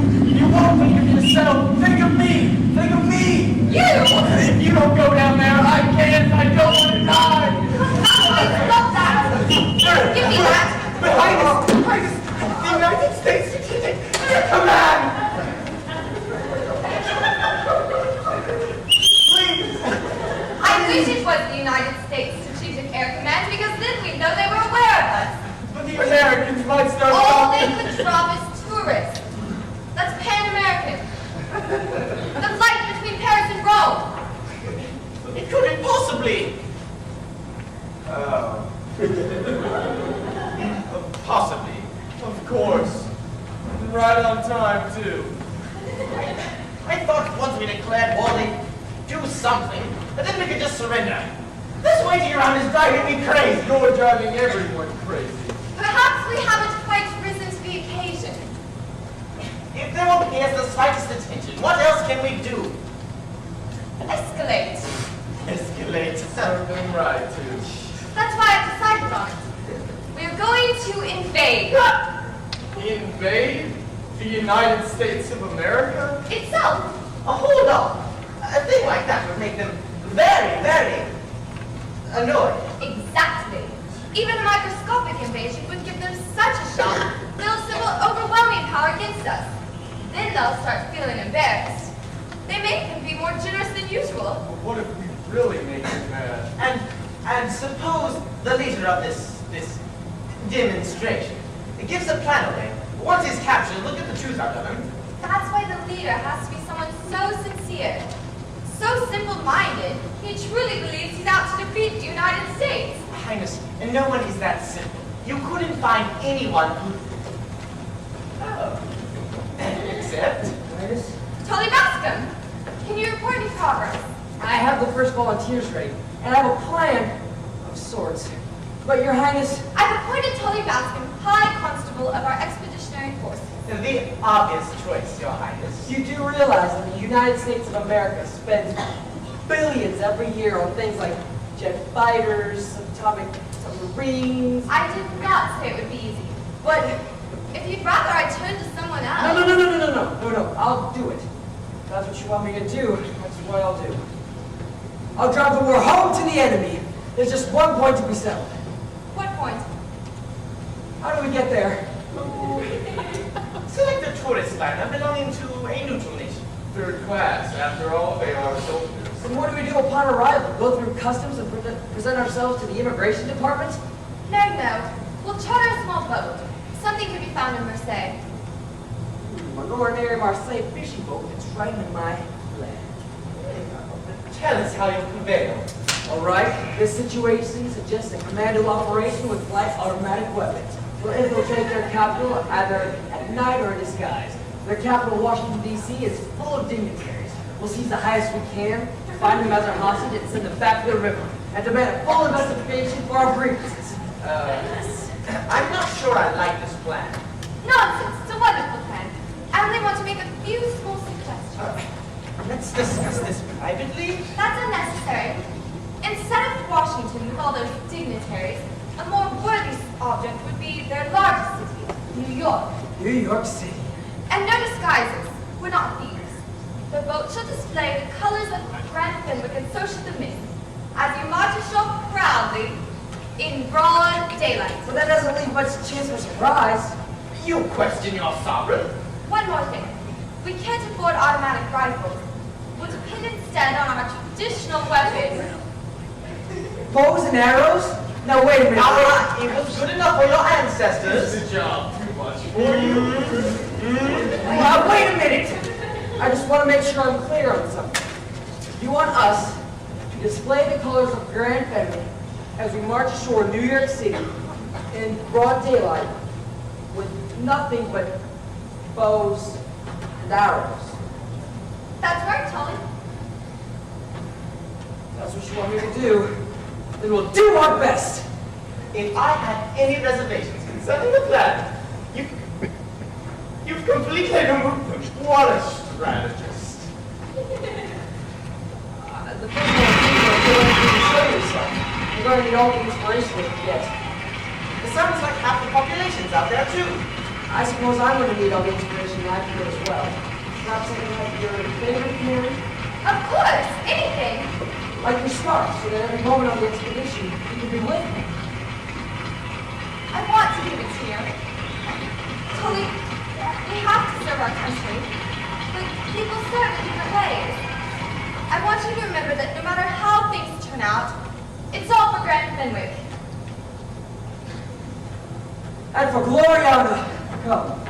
[SPEAKER 2] won't think of yourself, think of me! Think of me!
[SPEAKER 9] You!
[SPEAKER 2] If you don't go down there, I can't! I don't want to die!
[SPEAKER 9] Stop that! Give me that!
[SPEAKER 2] But Highness, the United States Strategic Air Command! Please!
[SPEAKER 9] I wish it was the United States Strategic Air Command because then we'd know they were aware of us.
[SPEAKER 2] But the Americans might start
[SPEAKER 9] All they
[SPEAKER 2] talking.
[SPEAKER 9] could drop is tourists. That's Pan-American. The flight between Paris and Rome.
[SPEAKER 2] It couldn't possibly. Possibly. Of course. Right on time, too.
[SPEAKER 11] I thought once we declared war, they'd do something, and then we could just surrender. This waiting around is driving me crazy.
[SPEAKER 6] You're driving everyone crazy.
[SPEAKER 9] Perhaps we haven't quite risen to the occasion.
[SPEAKER 11] If they won't pay us the slightest attention, what else can we do?
[SPEAKER 9] Escalate.
[SPEAKER 11] Escalate.
[SPEAKER 6] Serving right, too.
[SPEAKER 9] That's why I've decided on it. We're going to invade.
[SPEAKER 6] Invade the United States of America?
[SPEAKER 9] Itself.
[SPEAKER 11] Hold on. A thing like that would make them very, very annoyed.
[SPEAKER 9] Exactly. Even a microscopic invasion would give them such a shock, they'll assemble overwhelming power against us. Then they'll start feeling embarrassed. They make them be more generous than usual.
[SPEAKER 6] But what if we really make them mad?
[SPEAKER 11] And suppose the leader of this demonstration gives a plan away. Once he's captured, look at the truth out of him.
[SPEAKER 9] That's why the leader has to be someone so sincere, so simple-minded, he truly believes he's out to defeat the United States.
[SPEAKER 11] Highness, and no one is that simple. You couldn't find anyone who... Oh. Except...
[SPEAKER 9] Tully Bascom, can you report any progress?
[SPEAKER 3] I have the first volunteers ready, and I have a plan of sorts. But Your Highness,
[SPEAKER 9] I've appointed Tully Bascom High Constable of our Expeditionary Force.
[SPEAKER 11] The obvious choice, Your Highness.
[SPEAKER 3] you do realize that the United States of America spends billions every year on things like jet fighters, atomic submarines.
[SPEAKER 9] I did not say it would be easy, but if you'd rather I turn to someone else.
[SPEAKER 3] No, I'll do it. If that's what you want me to do, that's what I'll do. I'll drive the war home to the enemy. There's just one point to be settled.
[SPEAKER 9] What point?
[SPEAKER 3] How do we get there?
[SPEAKER 11] Select a tourist liner belonging to a neutral nation.
[SPEAKER 5] Third class, after all, they are soldiers.
[SPEAKER 3] And what do we do upon arrival? Go through customs and present ourselves to the immigration department?
[SPEAKER 9] No. We'll charter a small boat. Something can be found in Marseille.
[SPEAKER 3] An ordinary Marseille fishing boat fits right in my plan.
[SPEAKER 11] Tell us how you prevail.
[SPEAKER 3] All right, this situation suggests a commando operation with light automatic weapons. We'll infiltrate their capital either at night or in disguise. Their capital, Washington, D.C., is full of dignitaries. We'll seize the highest we can, find them as our hostage, and send them back to the river, and demand a full investigation for our grievances.
[SPEAKER 11] I'm not sure I like this plan.
[SPEAKER 9] Nonsense! It's a wonderful plan. I only want to make a few small suggestions.
[SPEAKER 11] Let's discuss this privately.
[SPEAKER 9] That's unnecessary. Instead of Washington with all those dignitaries, a more worthy object would be their largest city, New York.
[SPEAKER 3] New York City.
[SPEAKER 9] And no disguises. We're not thieves. The boat shall display the colors of Grand Fenwick and so should the mist, as you march ashore proudly in broad daylight.
[SPEAKER 3] But that doesn't leave much chance for surprise.
[SPEAKER 11] You question your sovereign.
[SPEAKER 9] One more thing. We can't afford automatic rifles. We'll depend instead on our traditional weapons.
[SPEAKER 3] Bows and arrows? Now wait a minute.
[SPEAKER 11] It was good enough for your ancestors.
[SPEAKER 5] This is a job too much for you.
[SPEAKER 3] Now wait a minute. I just want to make sure I'm clear on something. You want us to display the colors of Grand Fenwick as we march ashore in New York City in broad daylight with nothing but bows and arrows.
[SPEAKER 9] That's right, Tully.
[SPEAKER 3] That's what you want me to do. Then we'll do our best.
[SPEAKER 11] If I had any reservations concerning the plan, you've completely removed them. What a strategist.
[SPEAKER 3] The first one is you're going to show yourself. You're going to need all the inspiration that you get.
[SPEAKER 11] It sounds like half the population's out there too.
[SPEAKER 3] I suppose I'm going to need all the inspiration I can get as well. Perhaps something like your favorite canary?
[SPEAKER 9] Of course, anything.
[SPEAKER 3] Like your scarf, so that every moment on the expedition you can be with me.
[SPEAKER 9] I want to give it to you. Tully, we have to serve our country, but people serve in different ways. I want you to remember that no matter how things turn out, it's all for Grand Fenwick.
[SPEAKER 3] And for Gloriana, come.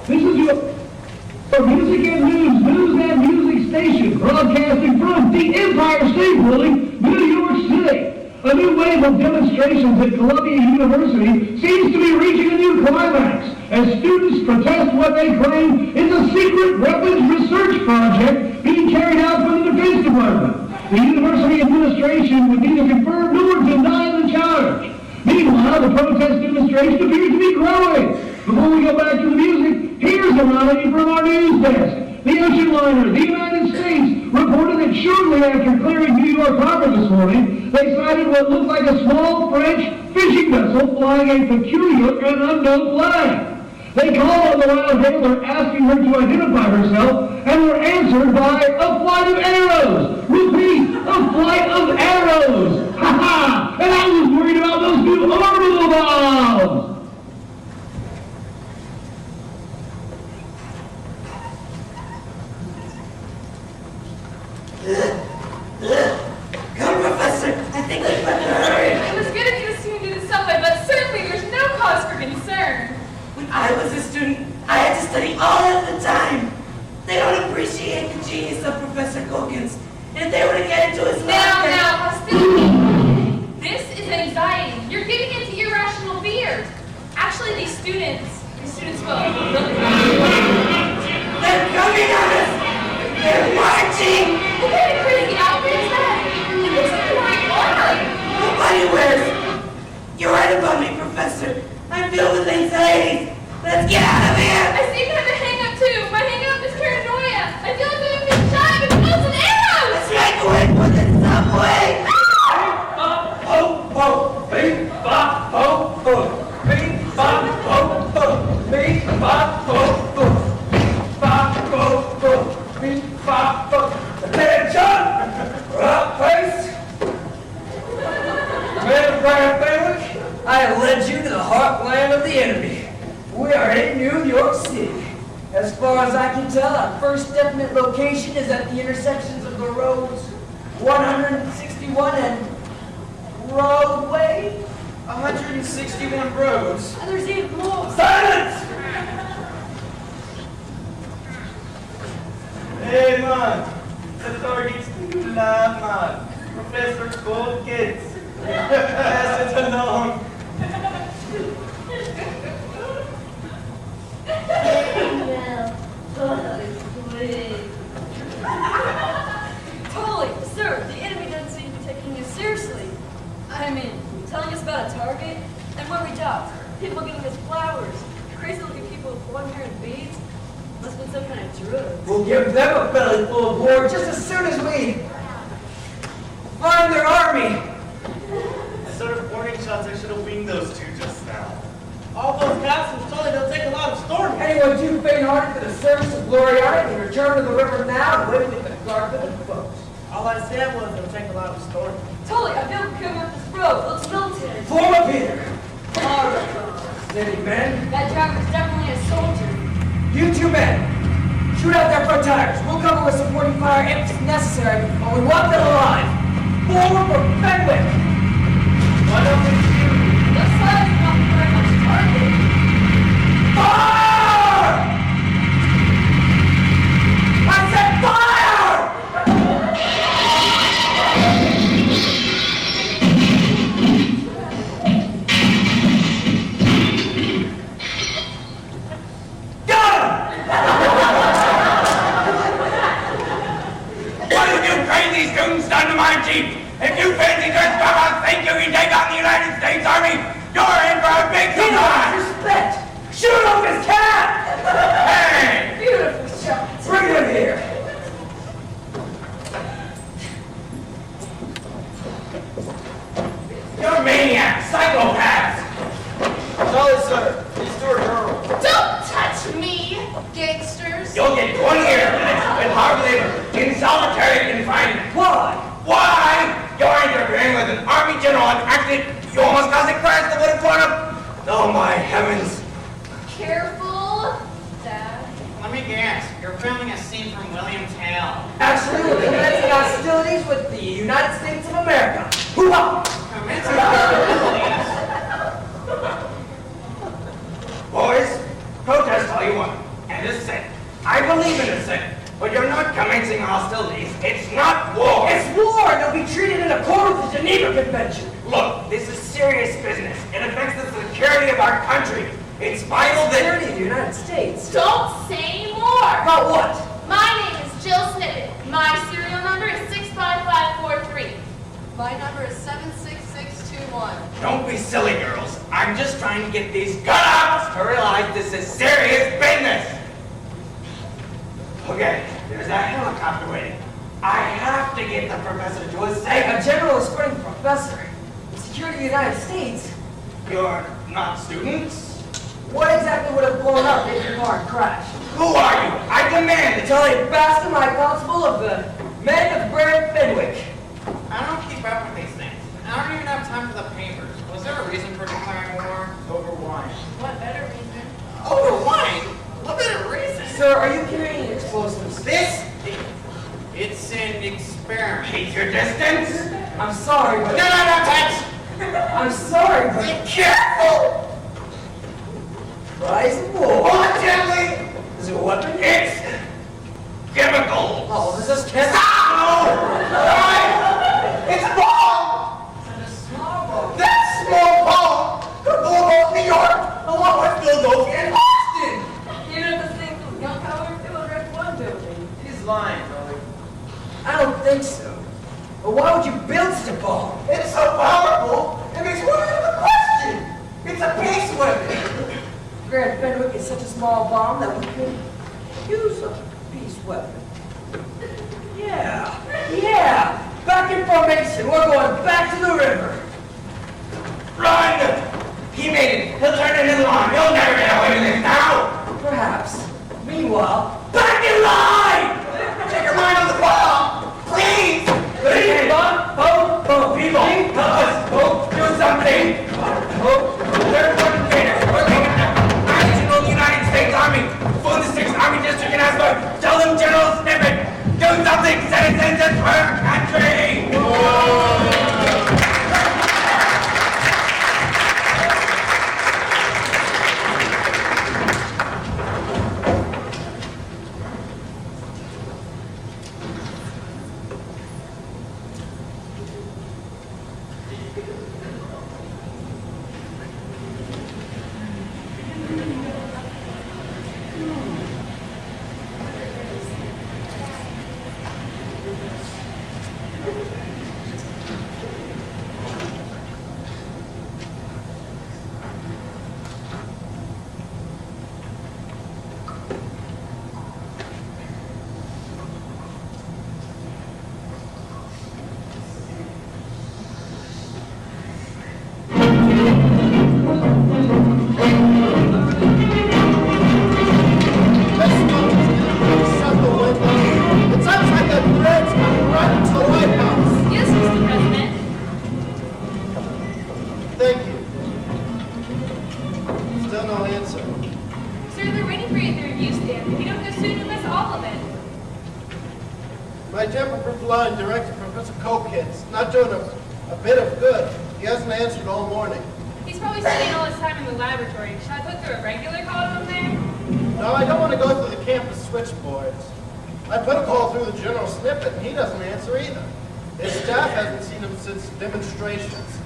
[SPEAKER 12] This is your music and news and music station, broadcasting from the Empire State Building, New York City. A new wave of demonstrations at Columbia University seems to be reaching a new climax as students protest what they claim is a secret weapons research project being carried out by the Defense Department. The university administration would neither confirm nor deny the charge. Meanwhile, the protest demonstration appears to be growing. Before we go back to the music, here's a rally from our news desk. The ocean liner, the United States, reported that shortly after clearing New York Harbor this morning, they sighted what looked like a small French fishing vessel flying a peculiar and unknown flag. They called on the Royal Hailer asking her to identify herself and were answered by a flight of arrows. Repeat, a flight of arrows. Ha ha! And I was worried about those new orbital bombs.
[SPEAKER 13] Come, Professor. I think we better hurry.
[SPEAKER 4] It was good of you to see me to the subway, but certainly there's no cause for concern.
[SPEAKER 13] When I was a student, I had to study all of the time. They don't appreciate the genius of Professor Gilkins. if they were to get into his
[SPEAKER 9] Now, hostility. This is anxiety. You're giving into irrational fears. Actually, these students will.
[SPEAKER 13] They're coming at us! They're marching!
[SPEAKER 9] What kind of crazy outfit is that? It looks like you're wearing armor.
[SPEAKER 13] Nobody wears. You're right about me, Professor. I'm filled with anxiety. Let's get out of here!
[SPEAKER 9] I seem to have a hang-up too. My hang-up is paranoia. I feel like I'm being shot with bullets and arrows.
[SPEAKER 13] Let's make a way for the subway!
[SPEAKER 3] I have led you to the heartland of the enemy. We are in New York City. As far as I can tell, our first definite location is at the intersections of the roads 161 and Roadway.
[SPEAKER 2] 161 roads.
[SPEAKER 3] And there's even more.
[SPEAKER 2] Silence! Hey, man. The target's too loud, man. Professor called kids. Pass it along.
[SPEAKER 14] Totally, sir. The enemy doesn't seem to be taking us seriously. I mean, telling us about a target, and what we doubt. People giving us flowers, crazy-looking people with blonde hair and beads. Must have been some kind of drug.
[SPEAKER 3] We'll give them a belly full of war just as soon as we find their army.
[SPEAKER 2] Instead of warning shots, I should have winged those two just now. All those costumes totally don't take a lot of storming.
[SPEAKER 3] Anyone too faint-hearted for the service of Gloriana can return to the river now and live with the carpet and folks.
[SPEAKER 2] All I said was it'll take a lot of storming.
[SPEAKER 14] Totally, I feel we're coming up this road. Looks military.
[SPEAKER 3] Form up here. All right, steady men.
[SPEAKER 14] That driver's definitely a soldier.
[SPEAKER 3] You two men, shoot out their front tires. We'll cover with supporting fire if it's necessary, but we want them alive. Forward for Fenwick.
[SPEAKER 2] Why don't we shoot?
[SPEAKER 14] Looks like it's not very much target.
[SPEAKER 3] Fire! I said fire! Got him!
[SPEAKER 11] What have you crazy students done to my Jeep? If you fancy this fellow think you can take on the United States Army, you're in for a big
[SPEAKER 3] He
[SPEAKER 11] surprise!
[SPEAKER 3] knows respect. Shoot off his cap!
[SPEAKER 11] Hey!
[SPEAKER 3] Beautiful shot. Bring him here.
[SPEAKER 11] You're maniacs, psychopaths!
[SPEAKER 2] Sorry, sir. These two are girls.
[SPEAKER 9] Don't touch me, gangsters.
[SPEAKER 11] You'll get 20 years with hard labor in solitary confinement.
[SPEAKER 3] Why?
[SPEAKER 11] Why? You're interfering with an army general on accident. You almost caused a crash that would have torn up. Oh my heavens.
[SPEAKER 9] Careful, Dad.
[SPEAKER 7] Let me guess, you're filming a scene from William Tell.
[SPEAKER 3] Actually, we're commencing hostilities with the United States of America. Hoo-ha!
[SPEAKER 7] Commencing hostilities?
[SPEAKER 11] Boys, protest all you want. And assent. I believe in assent. But you're not commencing hostilities. It's not war.
[SPEAKER 3] It's war, and they'll be treated in accord with the Geneva Convention.
[SPEAKER 11] Look, this is serious business. It affects the security of our country. It's vital that...
[SPEAKER 3] Security of the United States.
[SPEAKER 9] Don't say any more.
[SPEAKER 3] About what?
[SPEAKER 9] My name is Jill Snippet. My serial number is 65543.
[SPEAKER 14] My number is 76621.
[SPEAKER 11] Don't be silly, girls. I'm just trying to get these gut-ups to realize this is serious business. Okay, there's that helicopter waiting. I have to get the professor to a
[SPEAKER 3] A
[SPEAKER 11] safe.
[SPEAKER 3] general escorting professor. Security of the United States.
[SPEAKER 11] You're not students?
[SPEAKER 3] What exactly would have blown up if your car had crashed?
[SPEAKER 11] Who are you? I demand it.
[SPEAKER 3] Tony Bascom, my constable of the men of Grand Fenwick.
[SPEAKER 7] I don't keep up with these things. I don't even have time for the papers. Was there a reason for declaring war?
[SPEAKER 2] Over wine.
[SPEAKER 14] What better reason?
[SPEAKER 7] Over wine? What better reason?
[SPEAKER 3] Sir, are you carrying explosives?
[SPEAKER 7] It's an experiment.
[SPEAKER 11] Keep your distance.
[SPEAKER 3] I'm sorry,
[SPEAKER 11] No,
[SPEAKER 3] but...
[SPEAKER 11] no, no, touch.
[SPEAKER 3] I'm sorry, but...
[SPEAKER 11] Be careful.
[SPEAKER 3] Rise and war.
[SPEAKER 11] Hold it gently.
[SPEAKER 3] Is it a weapon?
[SPEAKER 11] It's chemical.
[SPEAKER 3] Oh, this is chemical.
[SPEAKER 11] Stop!
[SPEAKER 2] flying, Ollie.
[SPEAKER 3] I don't think so. But why would you build such a bomb?
[SPEAKER 2] It's so powerful, it makes one out of the question. It's a peace weapon.
[SPEAKER 3] Grand Fenwick is such a small bomb that we could use a peace weapon. Yeah. Back in formation. We're going back to the river.
[SPEAKER 11] Run! He made it. He'll turn into the line. You'll never get away with this now.
[SPEAKER 3] Perhaps. Meanwhile,
[SPEAKER 11] Back in line! Take your mind off the ball! Please! Please! People, help us! Do something! They're fucking traitors! We're taking action on the United States Army! Phone the 6th Army District in Asbury! Tell them General Snippet! Do something, citizens, it's for our country!
[SPEAKER 8] My temper-proof line directed Professor Kokins. Not doing a bit of good. He hasn't answered all morning.
[SPEAKER 9] He's probably spending all his time in the laboratory. Should I put through a regular call to him there?
[SPEAKER 8] No, I don't want to go through the campus switchboards. I put a call through the General Snippet, and he doesn't answer either. His staff hasn't seen him since demonstrations.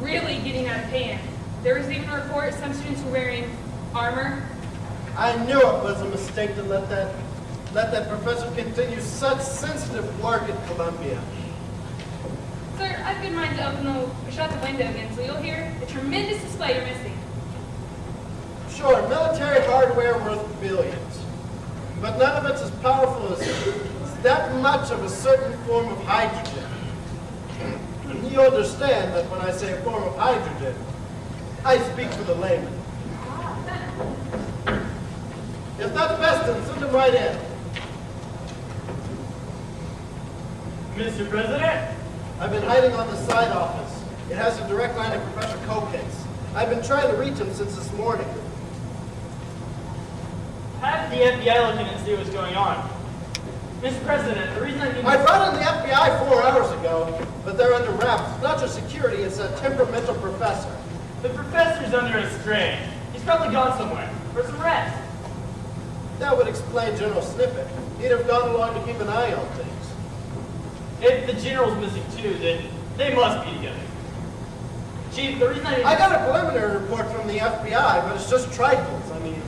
[SPEAKER 9] Really getting out of hand. There was even a report some students were wearing armor.
[SPEAKER 8] I knew it was a mistake to let that professor continue such sensitive work at Columbia.
[SPEAKER 9] Sir, I've good mind to shut the window again so you'll hear the tremendous display you're missing.
[SPEAKER 8] Sure, military hardware worth billions. But none of it's as powerful as that much of a certain form of hydrogen. You understand that when I say a form of hydrogen, I speak for the layman. If that's best, then send him right in.
[SPEAKER 10] Mr. President?
[SPEAKER 8] I've been hiding on the side office. It has a direct line to Professor Kokins. I've been trying to reach him since this morning.
[SPEAKER 10] Have the FBI look in and see what's going on. Mr. President, the reason I need
[SPEAKER 8] I brought in the FBI 4 hours ago, but they're under wraps. It's not just security, it's a temperamental professor.
[SPEAKER 10] The professor's under a strain. He's probably gone somewhere for some rest.
[SPEAKER 8] That would explain General Snippet. He'd have gone along to keep an eye on things.
[SPEAKER 10] If the general's missing too, then they must be together. Chief, the reason
[SPEAKER 8] I got a preliminary report from the FBI, but it's just trifles. I mean,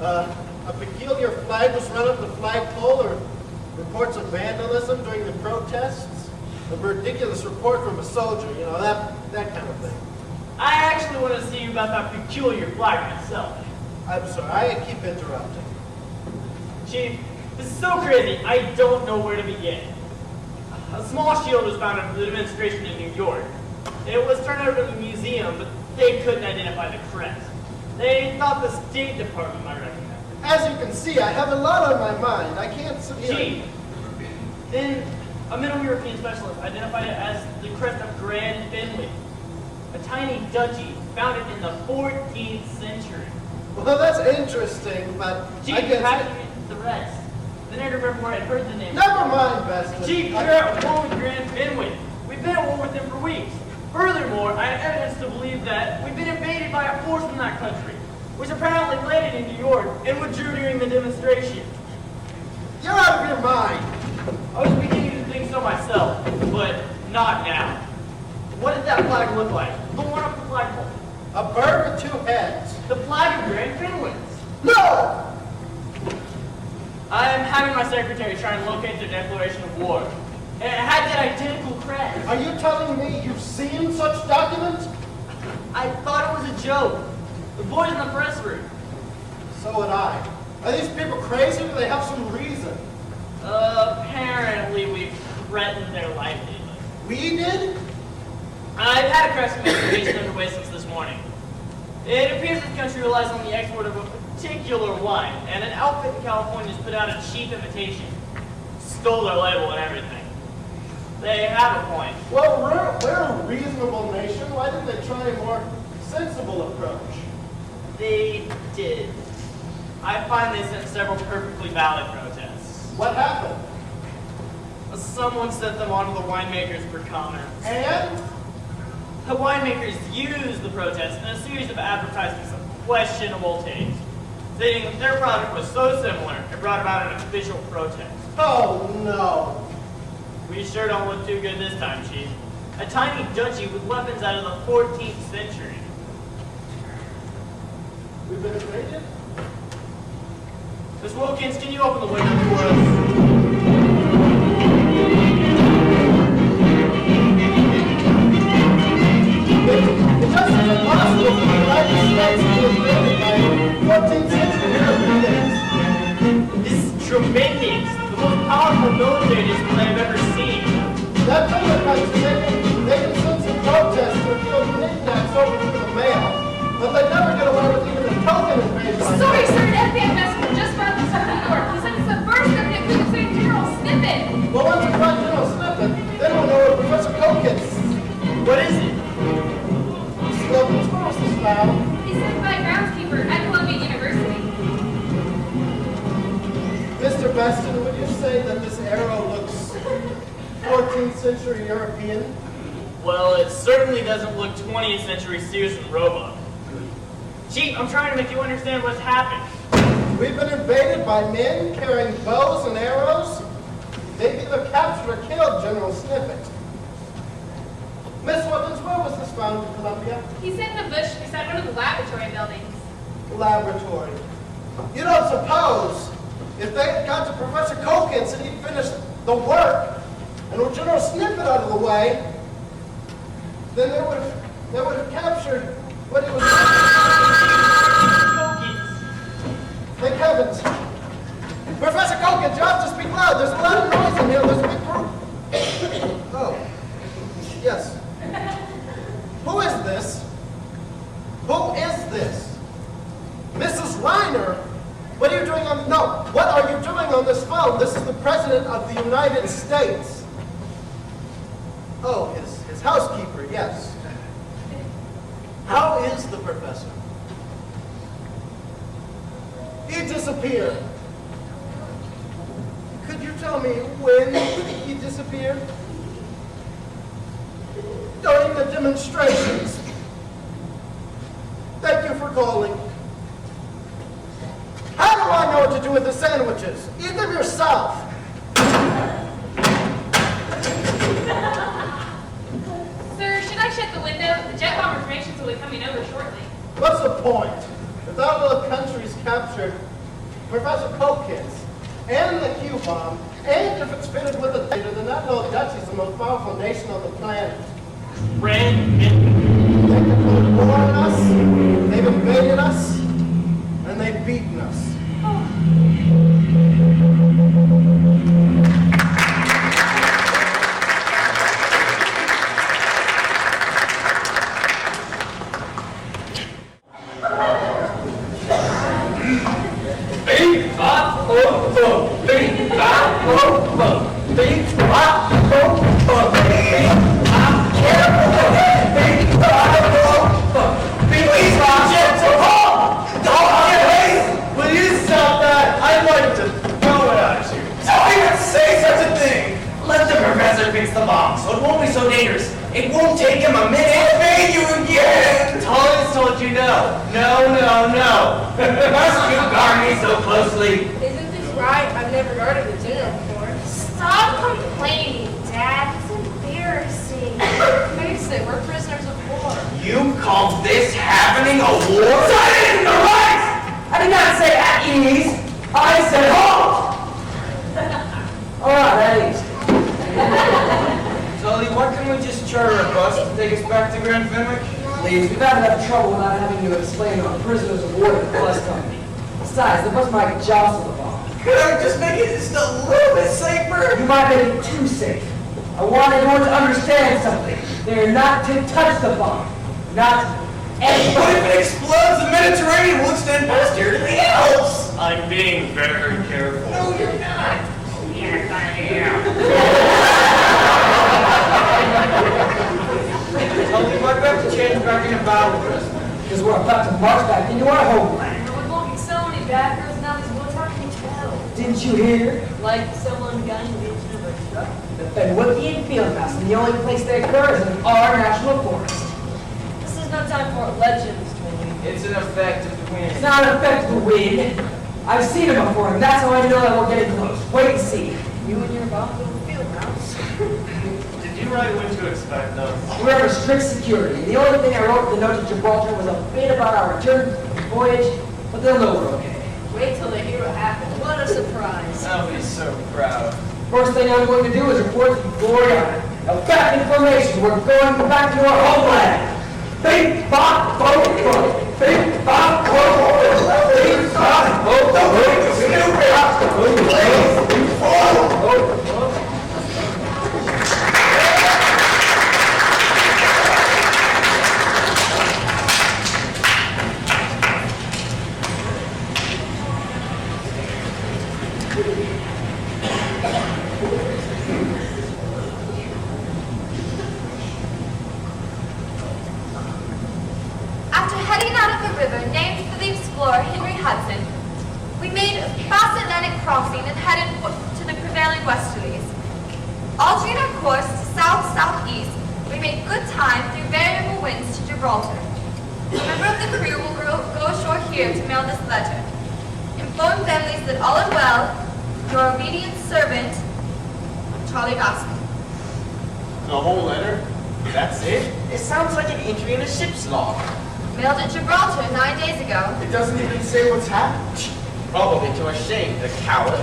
[SPEAKER 8] a peculiar flag was run up the flagpole, or reports of vandalism during the protests, a ridiculous report from a soldier, you know, that kind of thing.
[SPEAKER 10] I actually want to see about that peculiar flag myself.
[SPEAKER 8] I'm sorry, I keep interrupting.
[SPEAKER 10] Chief, this is so crazy, I don't know where to begin. A small shield was found at the demonstration in New York. It was turned over to the museum, but they couldn't identify the crest. They thought the State Department might recognize it.
[SPEAKER 8] As you can see, I have a lot on my mind. I can't sit here.
[SPEAKER 10] Chief, then a Middle European specialist identified it as the crest of Grand Fenwick, a tiny duchy founded in the 14th century.
[SPEAKER 8] Well, that's interesting, but
[SPEAKER 10] Chief,
[SPEAKER 8] I
[SPEAKER 10] you
[SPEAKER 8] guess
[SPEAKER 10] have to get the rest. Then I remember where I'd heard the name.
[SPEAKER 8] Never mind, Beston.
[SPEAKER 10] Chief, we're at war with Grand Fenwick. We've been at war with them for weeks. Furthermore, I have evidence to believe that we've been invaded by a force from that country, which apparently landed in New York and withdrew during the demonstration.
[SPEAKER 8] You're out of your mind.
[SPEAKER 10] I was beginning to think so myself, but not now. What did that flag look like? The one up the flagpole.
[SPEAKER 8] A bird with 2 heads.
[SPEAKER 10] The flag of Grand Fenwick.
[SPEAKER 8] No!
[SPEAKER 10] I'm having my secretary try and locate their declaration of war. And it had that identical crest.
[SPEAKER 8] Are you telling me you've seen such documents?
[SPEAKER 10] I thought it was a joke. The boys in the press room.
[SPEAKER 8] So would I. Are these people crazy or do they have some reason?
[SPEAKER 10] Apparently we threatened their livelihood.
[SPEAKER 8] We did?
[SPEAKER 10] I've had a crash investigation underway since this morning. It appears that the country relies on the export of a particular wine, and an outfit in California has put out a cheap imitation. Stole their label and everything. They have a point.
[SPEAKER 8] Well, we're a reasonable nation. Why didn't they try a more sensible approach?
[SPEAKER 10] They did. I find they sent several perfectly valid protests.
[SPEAKER 8] What happened?
[SPEAKER 10] Someone sent them on to the winemakers for comments.
[SPEAKER 8] And?
[SPEAKER 10] The winemakers used the protest in a series of advertisements of questionable taste, stating that their product was so similar it brought about an official protest.
[SPEAKER 8] Oh, no.
[SPEAKER 10] We sure don't look too good this time, Chief. A tiny duchy with weapons out of the 14th century.
[SPEAKER 8] We've been invaded?
[SPEAKER 10] Miss Wilkins, can you open the window for us?
[SPEAKER 8] It just isn't possible for the United States to be invaded by 14th century Europeans.
[SPEAKER 10] This is tremendous. The most powerful military display I've ever seen.
[SPEAKER 8] That other country, they can send some protests or kill knickknacks over to the mail, but they never get away with even a token invasion.
[SPEAKER 9] Sorry, sir, an FBI messenger just brought this up in New York. He said it's the first evidence we can say General Snippet.
[SPEAKER 8] Well, once we find General Snippet, then we'll know what Professor Coke is.
[SPEAKER 10] What is it?
[SPEAKER 8] Snippet's first is found.
[SPEAKER 9] He's sent by a groundskeeper at Columbia University.
[SPEAKER 8] Mr. Beston, would you say that this arrow looks 14th century European?
[SPEAKER 10] Well, it certainly doesn't look 20th century Sears and Roebuck. Chief, I'm trying to make you understand what's happened.
[SPEAKER 8] We've been invaded by men carrying bows and arrows. They've either captured or killed General Snippet. Miss Wilkins, where was this found in Columbia?
[SPEAKER 9] He's in the bush beside one of the laboratory buildings.
[SPEAKER 8] Laboratory. You don't suppose if they had got to Professor Kokins and he'd finished the work and with General Snippet out of the way, then they would have captured what he was Thank heavens. Professor Kokins, you have to speak loud. There's a lot of noise in here. There's a big group. Oh. Yes. Who is this? Who is this? Mrs. Reiner? What are you doing on, no, what are you doing on this phone? This is the President of the United States. Oh, his housekeeper, yes. How is the professor? He disappeared. Could you tell me when he disappeared? During the demonstrations. Thank you for calling. How do I know what to do with the sandwiches? Eat them yourself.
[SPEAKER 9] Sir, should I shut the window? The jet bomber formations will be coming over shortly.
[SPEAKER 8] What's the point? If all the countries captured Professor Kokins and the Q-bomb, and if it's fitted with a data, then that little Dutch is the most powerful nation on the planet.
[SPEAKER 10] Brand
[SPEAKER 8] They can war on us, they've invaded us, and they've beaten us.
[SPEAKER 11] It won't take him a minute to invade you again! Told told you no. No. Must you guard me so closely?
[SPEAKER 3] Isn't this right? I've never guarded a general before.
[SPEAKER 9] Stop complaining, Dad. It's embarrassing.
[SPEAKER 3] Face it, we're prisoners of war.
[SPEAKER 11] You call this happening a war? Silence! I did not say at ease. I said halt!
[SPEAKER 3] that easy.
[SPEAKER 2] Tully, why can't we just charter a bus to take us back to Grand Fenwick?
[SPEAKER 3] Please, we've had enough trouble without having to explain to our prisoners of war to the bus company. Besides, the bus might jostle the bomb.
[SPEAKER 2] Could I just make it just a little bit safer?
[SPEAKER 3] You might make it too safe. I want everyone to understand something. They are not to touch the bomb. Not
[SPEAKER 2] What if it explodes? The Mediterranean will extend past here to the Alps.
[SPEAKER 10] I'm being very careful.
[SPEAKER 2] No, you're not.
[SPEAKER 10] Yes, I am.
[SPEAKER 2] Tully, why do we have to change back in a battle dress?
[SPEAKER 3] because we're about to march back into our homeland.
[SPEAKER 14] But we're walking so many backers, now these boys how can you tell?
[SPEAKER 3] Didn't you hear?
[SPEAKER 14] Like someone got in the engine of a truck.
[SPEAKER 3] The Fenwickian field mouse, and the only place they occur is in our national forest.
[SPEAKER 14] This is no time for legends, Tony.
[SPEAKER 2] It's an effect of the wind.
[SPEAKER 3] It's not an effect of the wind. I've seen it before, and that's how I know that we're getting close. Wait and see.
[SPEAKER 14] You and your bomb little field mouse.
[SPEAKER 10] Did you write when to expect us?
[SPEAKER 3] We're under strict security. The only thing I wrote in the note to Gibraltar was a bit about our return voyage, but they'll know we're okay.
[SPEAKER 14] Wait till they hear what happened. What a surprise.
[SPEAKER 2] I'll be so proud.
[SPEAKER 3] First thing I'm going to do is report to Gloriana. Now, back in formation. We're going back to our homeland. Big bop, boat, boat. Big bop, boat, boat. Big bop, boat,
[SPEAKER 9] After heading out of the river named for the explorer Henry Hudson, we made a fast Atlantic crossing and headed to the prevailing westerlies. Altering our course to south-southeast, we made good time through variable winds to Gibraltar. A member of the crew will go ashore here to mail this letter. Inform families that all is well. Your obedient servant, Charlie Gospel.
[SPEAKER 5] The whole letter? That's it?
[SPEAKER 2] It sounds like an entry in a ship's log.
[SPEAKER 9] Mailed at Gibraltar 9 days ago.
[SPEAKER 5] It doesn't even say what's happened.
[SPEAKER 2] Probably to our shame, the coward.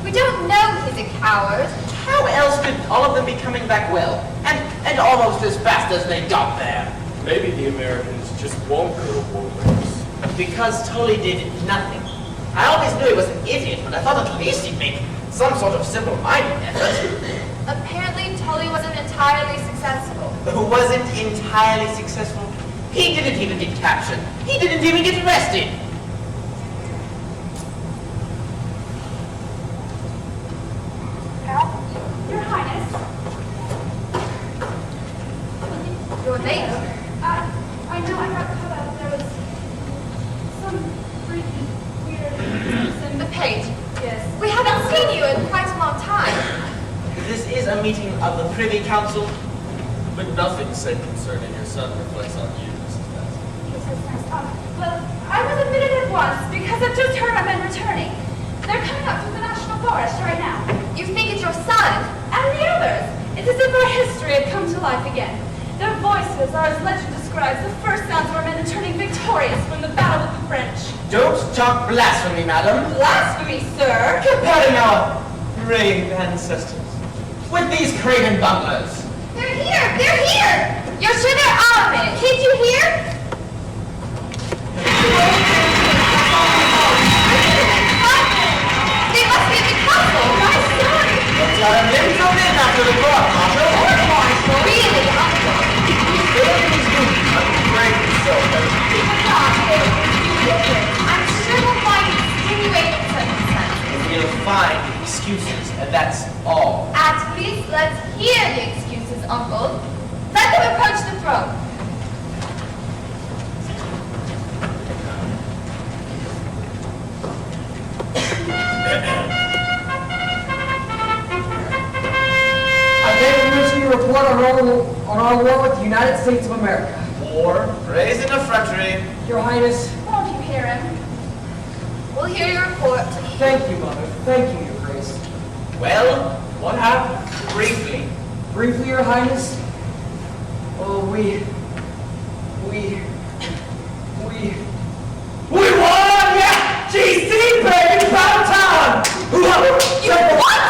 [SPEAKER 9] We don't know he's a coward.
[SPEAKER 2] How else could all of them be coming back well? And almost as fast as they got there?
[SPEAKER 5] Maybe the Americans just won't go to war with us.
[SPEAKER 2] Because Tully did nothing. I always knew he was an idiot, but I thought at least he'd make some sort of simple-minded effort.
[SPEAKER 9] Apparently, Tully wasn't entirely successful.
[SPEAKER 2] Who wasn't entirely successful? He didn't even get captured. He didn't even get arrested.
[SPEAKER 9] Your Highness. You're late.
[SPEAKER 4] I know I got cut out. There was some freaky, weird...
[SPEAKER 9] The page.
[SPEAKER 4] Yes.
[SPEAKER 9] We haven't seen you in quite a long time.
[SPEAKER 2] This is a meeting of the Privy Council.
[SPEAKER 5] But nothing said concerning your son reflects on you, Mrs. Bassett.
[SPEAKER 4] Well, I was admitted at once because I've just heard my men returning. They're coming up from the National Forest right now.
[SPEAKER 9] You think it's your son?
[SPEAKER 4] And the others. It's as if our history had come to life again. Their voices are, as legend describes, the first sounds of our men returning victorious from the battle with the French.
[SPEAKER 2] Don't talk blasphemy, madam.
[SPEAKER 4] Blasphemy, sir!
[SPEAKER 2] Comparing our brave ancestors with these craven bunglers.
[SPEAKER 9] They're here! They're here! You're sure they're out of it. Can't you hear? They must be at the castle. My story.
[SPEAKER 2] Let's let him in. Go in after the clock, Marshal.
[SPEAKER 9] Really?
[SPEAKER 2] I'm afraid so, but
[SPEAKER 9] I'm sure we'll find extenuating circumstances.
[SPEAKER 2] we'll find excuses, and that's all.
[SPEAKER 9] At least let's hear the excuses, Uncle. Let them approach the throne.
[SPEAKER 3] I gave permission to report on our war with the United States of America.
[SPEAKER 2] War, raised in effrontery.
[SPEAKER 3] Your Highness,
[SPEAKER 4] Won't you hear him?
[SPEAKER 9] We'll hear your report.
[SPEAKER 3] thank you, Mother. Thank you, Your Grace.
[SPEAKER 2] Well, what happened? Briefly.
[SPEAKER 3] Briefly, Your Highness. Oh, we won! Yeah! GC, baby! It's about time!
[SPEAKER 9] You what?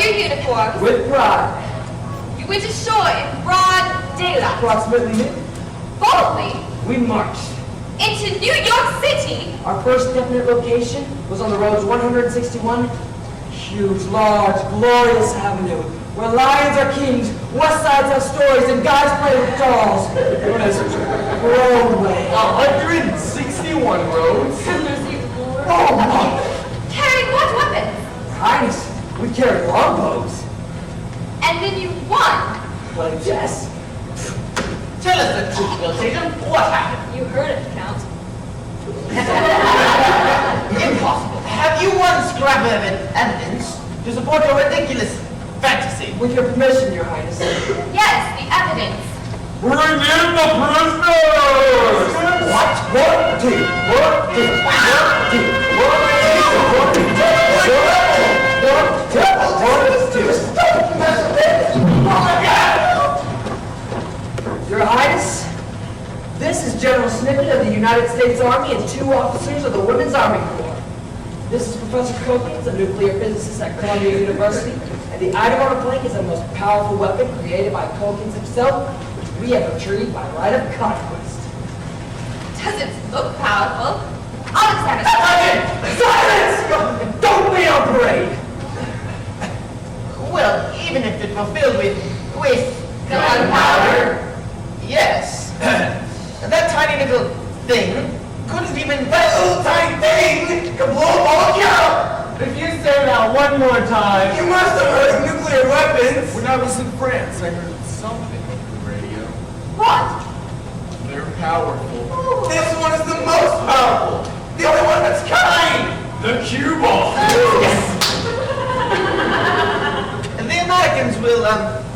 [SPEAKER 9] your uniforms.
[SPEAKER 3] With pride.
[SPEAKER 9] You went ashore in broad daylight.
[SPEAKER 3] Approximately noon,
[SPEAKER 9] Boldly
[SPEAKER 3] we marched.
[SPEAKER 9] into New York City.
[SPEAKER 3] Our first definite location was on the road's 161, huge, large, glorious avenue, where lions are kings, west sides have stories, and guys play with dolls. Known as Broadway.
[SPEAKER 5] 161 roads.
[SPEAKER 14] There's even more.
[SPEAKER 3] Oh my!
[SPEAKER 9] Carrying what weapons?
[SPEAKER 3] Highness, we carry longbows.
[SPEAKER 9] And then you won.
[SPEAKER 3] Well, yes.
[SPEAKER 2] Tell us the truth, Milton. What happened?
[SPEAKER 14] You heard it, Count.
[SPEAKER 2] Impossible. Have you one scrap of evidence to support your ridiculous fantasy?
[SPEAKER 3] With your permission, Your Highness.
[SPEAKER 9] Yes, the evidence.
[SPEAKER 11] Bring in the prisoners!
[SPEAKER 3] What? What? Do? What? Do? What? Do? What? Do? Your Highness, this is General Snippet of the United States Army and 2 officers of the Women's Army Corps. This is Professor Copeland, a nuclear physicist at Columbia University, and the item on our flank is the most powerful weapon created by Culkins himself, which we have retrieved by right of conquest.
[SPEAKER 9] Doesn't look powerful. I'll examine it.
[SPEAKER 3] Silence! Don't be on parade!
[SPEAKER 2] Well, even if it were filled with
[SPEAKER 9] Gunpowder.
[SPEAKER 2] Yes. That tiny little thing couldn't even. That little tiny thing could blow up all of Europe!
[SPEAKER 5] If you say that one more time.
[SPEAKER 11] You must have heard of nuclear weapons!
[SPEAKER 5] When I was in France, I heard something on the radio.
[SPEAKER 9] What?
[SPEAKER 5] They're powerful.
[SPEAKER 11] This one is the most powerful! The only one of its kind! The cue ball!
[SPEAKER 2] The Americans will,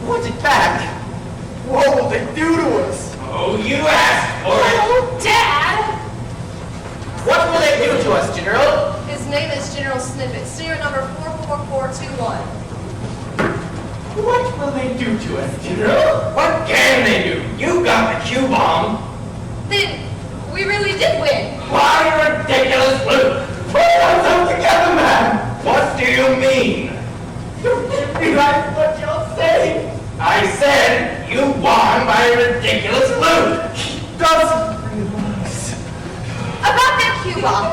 [SPEAKER 2] want it back.
[SPEAKER 11] What will they do to us? Oh, you asked for it!
[SPEAKER 9] Oh, Dad!
[SPEAKER 2] What will they do to us, General?
[SPEAKER 9] His name is General Snippet, serial number 44421.
[SPEAKER 11] What will they do to us, General? What can they do? You got the Q-bomb!
[SPEAKER 9] Then we really did win.
[SPEAKER 11] Why, ridiculous Luke! Put yourself together, man! What do you mean?
[SPEAKER 2] You should be like what you'll say.
[SPEAKER 11] I said you won by a ridiculous loot! He doesn't realize.
[SPEAKER 9] About their Q-bomb.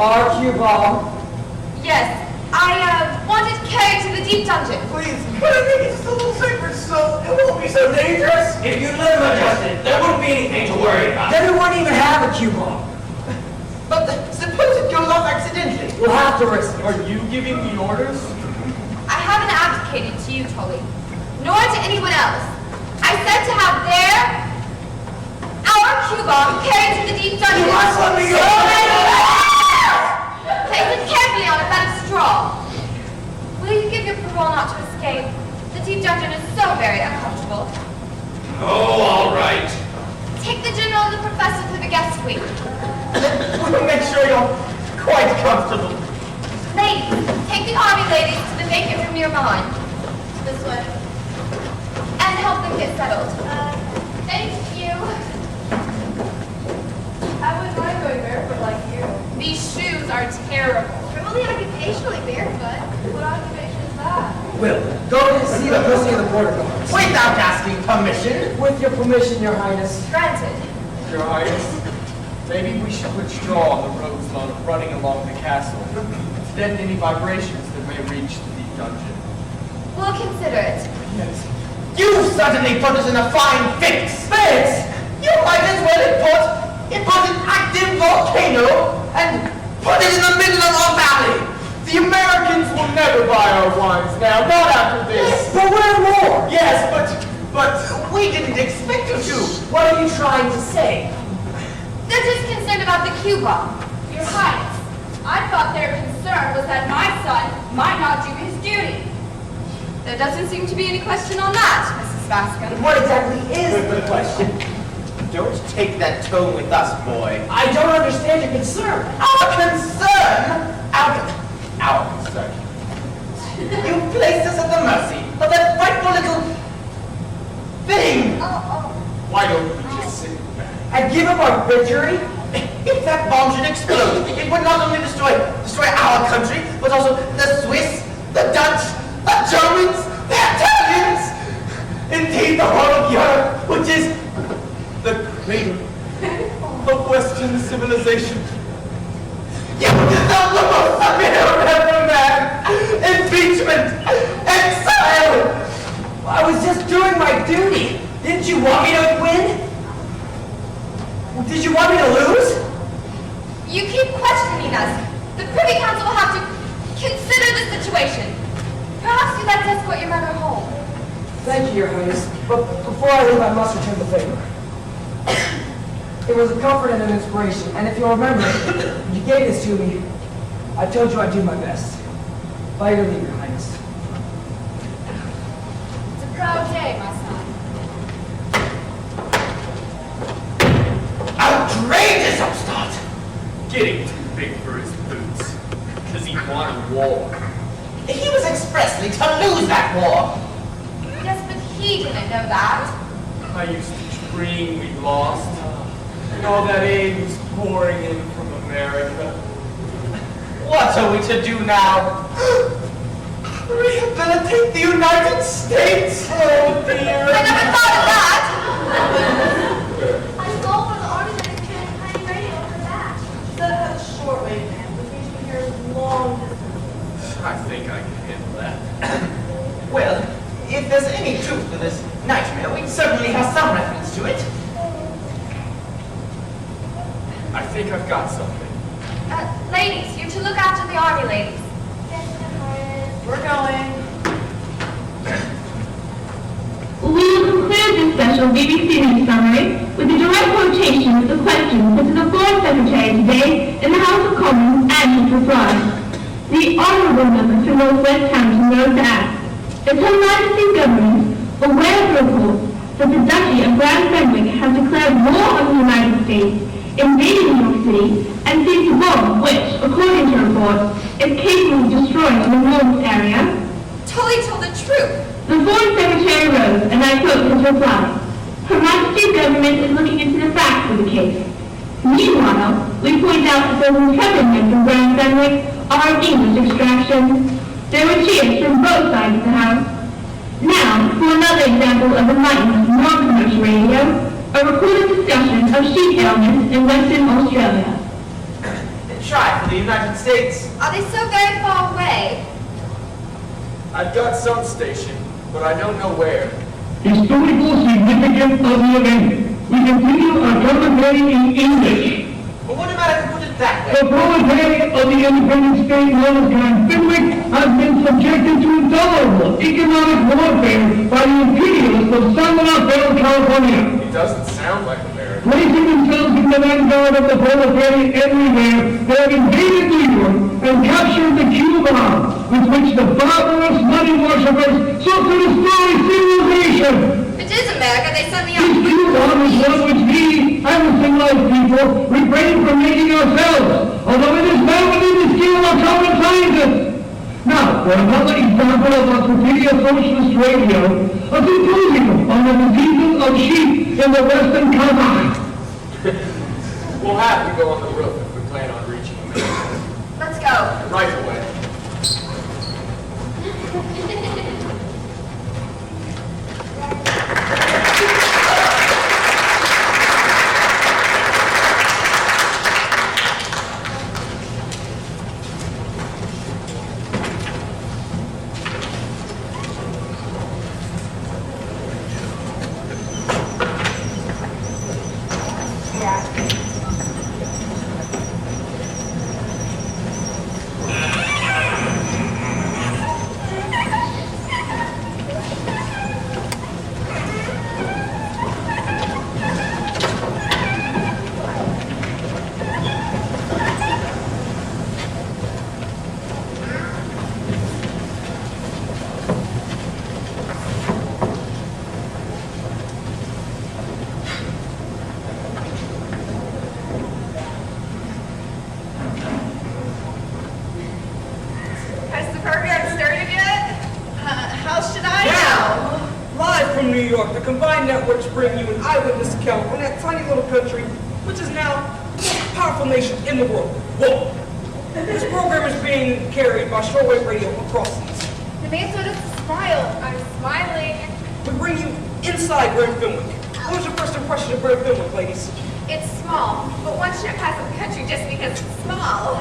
[SPEAKER 3] Our Q-bomb.
[SPEAKER 9] Yes, I wanted carried to the deep dungeon.
[SPEAKER 11] Please, but I think it's just a little secret, so it won't be so dangerous. If you live adjusted, there won't be anything to worry about.
[SPEAKER 3] Then we won't even have a Q-bomb.
[SPEAKER 2] But suppose it goes off accidentally.
[SPEAKER 3] We'll have to risk it.
[SPEAKER 5] Are you giving the orders?
[SPEAKER 9] I haven't abdicated to you, Tully, nor to anyone else. I said to have our Q-bomb carried to the deep dungeon.
[SPEAKER 11] You must let me go!
[SPEAKER 9] Place it carefully on a bed of straw. Will you give your parole not to escape? The deep dungeon is so very uncomfortable.
[SPEAKER 11] Oh, all right.
[SPEAKER 9] Take the general and the professor to the guest suite.
[SPEAKER 2] We'll make sure you're quite comfortable.
[SPEAKER 9] Ladies, take the army ladies to the vacant room near mine. This way. And help them get settled. Thank you.
[SPEAKER 4] I wouldn't mind going barefoot like you.
[SPEAKER 9] These shoes are terrible.
[SPEAKER 4] You're only occupationally barefoot. What occupation is that?
[SPEAKER 3] Will, go and see the pussy in the border guards.
[SPEAKER 2] Without asking permission.
[SPEAKER 3] With your permission, Your Highness.
[SPEAKER 9] Granted.
[SPEAKER 5] Your Highness, maybe we should withdraw the roads running along the castle. To deaden any vibrations that may reach the deep dungeon.
[SPEAKER 9] We'll consider it.
[SPEAKER 5] Yes.
[SPEAKER 2] You certainly put us in a fine fix. Fix? You might as well import an active volcano and put it in the middle of our valley.
[SPEAKER 5] The Americans will never buy our wines now, not after this.
[SPEAKER 3] But we're more!
[SPEAKER 5] Yes, but
[SPEAKER 2] We didn't expect you to.
[SPEAKER 3] What are you trying to say?
[SPEAKER 9] They're just concerned about the Q-bomb.
[SPEAKER 4] Your Highness, I thought their concern was that my son might not do his duty.
[SPEAKER 9] There doesn't seem to be any question on that, Mrs. Bascom.
[SPEAKER 3] What exactly is the question?
[SPEAKER 2] Don't take that tone with us, boy.
[SPEAKER 3] I don't understand your concern.
[SPEAKER 2] Our concern? Our concern. You placed us at the mercy of that frightful little thing.
[SPEAKER 5] Why don't we just sit back?
[SPEAKER 3] And give up our victory?
[SPEAKER 2] If that bomb should explode, it would not only destroy our country, but also the Swiss, the Dutch, the Germans, the Italians, indeed the whole of Europe, which is the cradle of Western civilization. You deserve the most severe reprimand, impeachment, exile.
[SPEAKER 3] I was just doing my duty. Didn't you want me to win? Did you want me to lose?
[SPEAKER 9] You keep questioning us. The Privy Council will have to consider the situation. Perhaps you'd like to escort your mother home.
[SPEAKER 3] Thank you, Your Highness. But before I leave, I must return the favor. It was a comfort and an inspiration, and if you'll remember, when you gave this to me, I told you I'd do my best. By your leave, Your Highness.
[SPEAKER 9] It's a proud day, my son.
[SPEAKER 2] Outrageous upstart!
[SPEAKER 5] Getting too big for his boots. Because he wanted war.
[SPEAKER 2] He was expressly to lose that war.
[SPEAKER 9] Yes, but he didn't know that.
[SPEAKER 5] I used to dream we'd lost. And all that aid was pouring in from America.
[SPEAKER 2] What are we to do now? Rehabilitate the United States? Oh dear.
[SPEAKER 9] I never thought of that.
[SPEAKER 4] I go for the army that is carrying tiny radio on her back.
[SPEAKER 14] Instead of a shortwave band, which means you can hear long distance.
[SPEAKER 5] I think I can handle that.
[SPEAKER 2] Well, if there's any truth to this nightmare, we certainly have some reference to it.
[SPEAKER 5] I think I've got something.
[SPEAKER 9] Ladies, you're to look after the army ladies.
[SPEAKER 14] We're going.
[SPEAKER 15] We will conclude this special BBC News summary with a direct quotation of the question put to the Foreign Secretary today in the House of Commons and his reply. The Honourable Member for North West Hampton wrote to ask, is Her Majesty's Government aware of reports that the Duchy of Grand Fenwick has declared war on the United States, invaded New York City, and seized a bomb which, according to reports, is capable of destroying an enormous area?
[SPEAKER 9] Totally told the truth.
[SPEAKER 15] The Foreign Secretary rose, and I quote his reply. Her Majesty's government is looking into the facts of the case. Meanwhile, we point out that those intrepid men from Grand Fenwick are of English extraction. There were cheers from both sides of the House. Now, for another example of enlightened non-commercial radio, a recorded discussion of sheep ailments in Western Australia.
[SPEAKER 2] Try for the United States.
[SPEAKER 9] Are they so very far away?
[SPEAKER 5] I've got some station, but I don't know where.
[SPEAKER 12] Historical significance of the event. We continue our commentary in English.
[SPEAKER 2] But what about if we put it that way?
[SPEAKER 12] The proletariat of the independent state known as Grand Fenwick has been subjected to intolerable economic warfare by the imperialists of San Rafael, California.
[SPEAKER 5] It doesn't sound like America.
[SPEAKER 12] Placing themselves in the vanguard of the proletariat everywhere, they have invaded New York and captured the Q bomb, with which the barbarous money worshippers sought to destroy civilization.
[SPEAKER 9] If it is America, they send me
[SPEAKER 12] This
[SPEAKER 9] out.
[SPEAKER 12] Q bomb is one which we, and the civilized people, refrain from making ourselves, although it is well within the skill of our common scientists. Now, for another example of our superior socialist radio, a symposium on the diseases of sheep in the Western Carolina.
[SPEAKER 5] We'll have to go on the roof if we plan on reaching America.
[SPEAKER 9] Let's go.
[SPEAKER 5] Right away.
[SPEAKER 9] Has the program started yet? How should I
[SPEAKER 11] Now, live from New York, the combined networks bring you an eyewitness account on that tiny little country, which is now the most powerful nation in the world. Whoa! This program is being carried by shortwave radio across seas.
[SPEAKER 9] The man told us to smile. I'm smiling.
[SPEAKER 3] We bring you inside Grand Fenwick. What was your first impression of Grand Fenwick, ladies?
[SPEAKER 9] It's small, but one shouldn't pass up the country just because it's small.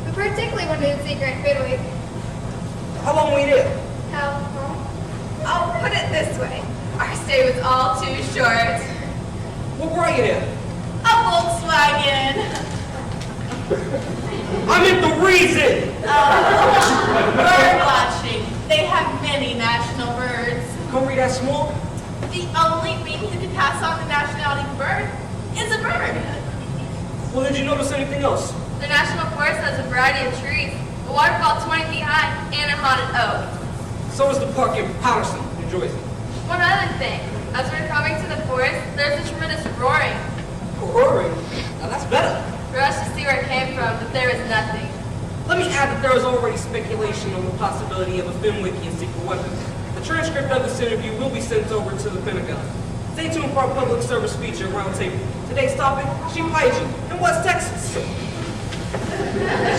[SPEAKER 9] We particularly wanted to see Grand Fenwick.
[SPEAKER 3] How long were you there?
[SPEAKER 9] How long? I'll put it this way. Our stay was all too short.
[SPEAKER 3] What were you there?
[SPEAKER 9] A Volkswagen.
[SPEAKER 3] I meant the reason!
[SPEAKER 9] Bird watching. They have many national birds.
[SPEAKER 3] Come read that small?
[SPEAKER 9] The only thing who can pass on the nationality of a bird is a bird.
[SPEAKER 3] Well, did you notice anything else?
[SPEAKER 9] The National Forest has a variety of trees, a waterfall 20 feet high, and a haunted oak.
[SPEAKER 3] So is the park in Patterson, New Jersey.
[SPEAKER 9] One other thing, as we're coming to the forest, there's a tremendous roaring.
[SPEAKER 3] Roaring? Now that's better.
[SPEAKER 9] We rushed to see where it came from, but there is nothing.
[SPEAKER 3] Let me add that there is already speculation on the possibility of a Fenwickian secret weapon. The transcript of this interview will be sent over to the Pentagon. Stay tuned for our public service feature roundtable. Today's topic, sheep hygiene in West Texas.
[SPEAKER 9] The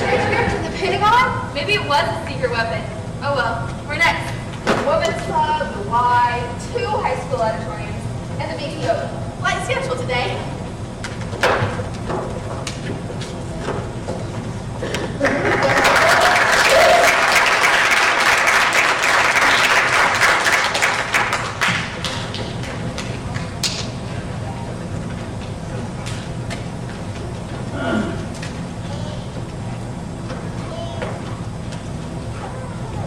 [SPEAKER 9] transcript from the Pentagon? Maybe it was a secret weapon. Oh well, we're next. The Women's Club, the Y, 2 high school auditoriums, and the BPO. Light schedule today.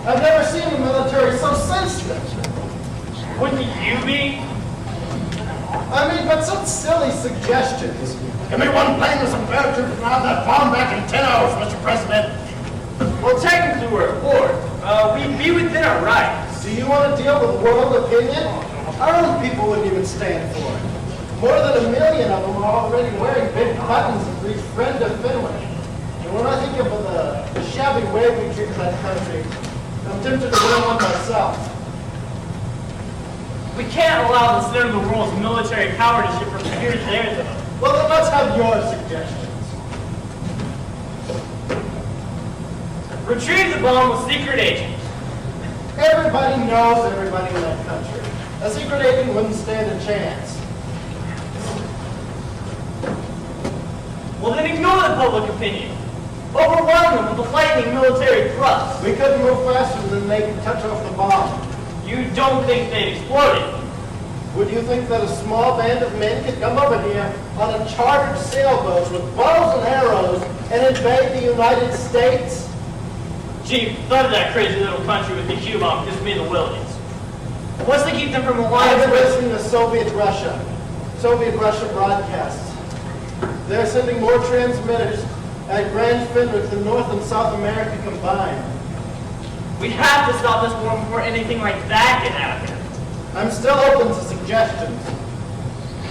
[SPEAKER 8] I've never seen the military so sensitive.
[SPEAKER 10] Wouldn't you be?
[SPEAKER 8] I mean, but such silly suggestions. Give me one plane with some paratroopers and I'll have that bomb back in 10 hours, Mr. President.
[SPEAKER 5] Well, technically we're at war. We'd be within our rights.
[SPEAKER 8] Do you want to deal with world opinion? Our own people wouldn't even stand for it. More than 1 million of them are already wearing big buttons that read Friend of Fenwick. And when I think of the shabby way we treat that country, I'm tempted to wear one myself.
[SPEAKER 10] We can't allow the center of the world's military power to shift from here to there, though.
[SPEAKER 8] Well, then let's have your suggestions.
[SPEAKER 10] Retrieve the bomb with secret agents.
[SPEAKER 8] Everybody knows everybody in that country. A secret agent wouldn't stand a chance.
[SPEAKER 10] Well, then ignore the public opinion. Overwhelm them with a lightning military thrust.
[SPEAKER 8] We couldn't move faster than they could touch off the bomb.
[SPEAKER 10] You don't think they'd explode it?
[SPEAKER 8] Would you think that a small band of men could come over here on a chartered sailboat with bows and arrows and invade the United States?
[SPEAKER 10] Chief, thought of that crazy little country with the Q-bomb just me in the wilderness. What's to keep them from alliance
[SPEAKER 8] I've been
[SPEAKER 10] with...
[SPEAKER 8] listening to Soviet Russia broadcasts. They're sending more transmitters at Grand Fenwick than North and South America combined.
[SPEAKER 10] We have to stop this war before anything like that can happen.
[SPEAKER 8] I'm still open to suggestions.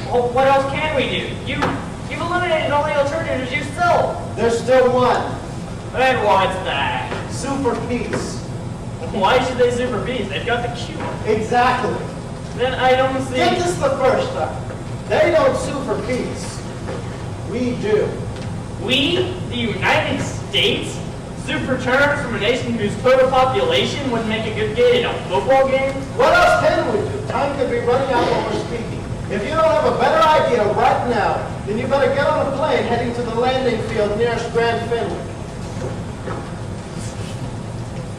[SPEAKER 10] Well, what else can we do? You've eliminated all the alternatives yourself.
[SPEAKER 8] There's still one.
[SPEAKER 10] And what's that?
[SPEAKER 8] Super peace.
[SPEAKER 10] Why should they super peace? They've got the cure.
[SPEAKER 8] Exactly.
[SPEAKER 10] Then I don't see...
[SPEAKER 8] Get this the first time. They don't sue for peace. We do.
[SPEAKER 10] We, the United States, super terms from a nation whose total population would make a good game in a football game?
[SPEAKER 8] What else can we do? Time could be running out while we're speaking. If you don't have a better idea right now, then you better get on a plane heading to the landing field nearest Grand Fenwick.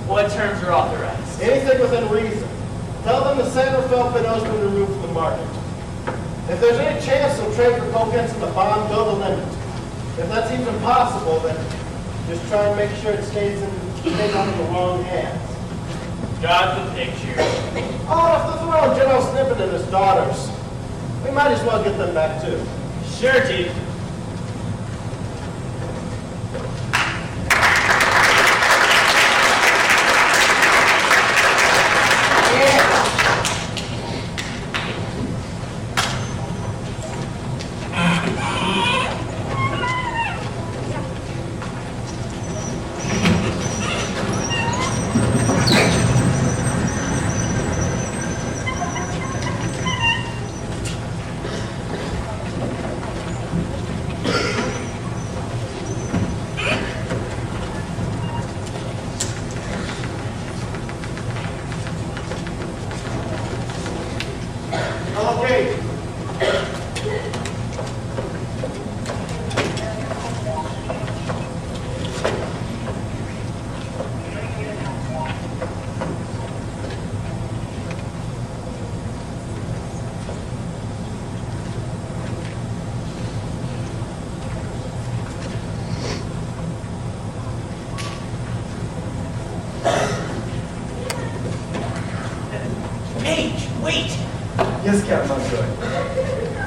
[SPEAKER 10] What terms are authorized?
[SPEAKER 8] Anything within reason. Tell them the Santa Fe has been removed from the market. If there's any chance they'll trade for coconuts and the bomb, go the limit. If that's even possible, then just try and make sure it stays on the wrong hands.
[SPEAKER 10] Got the picture.
[SPEAKER 8] Oh, if they're throwing General Snippet and his daughters, we might as well get them back too.
[SPEAKER 10] Sure, Chief.
[SPEAKER 1] Okay.
[SPEAKER 2] Page, wait!
[SPEAKER 6] Yes, Captain Montgomery.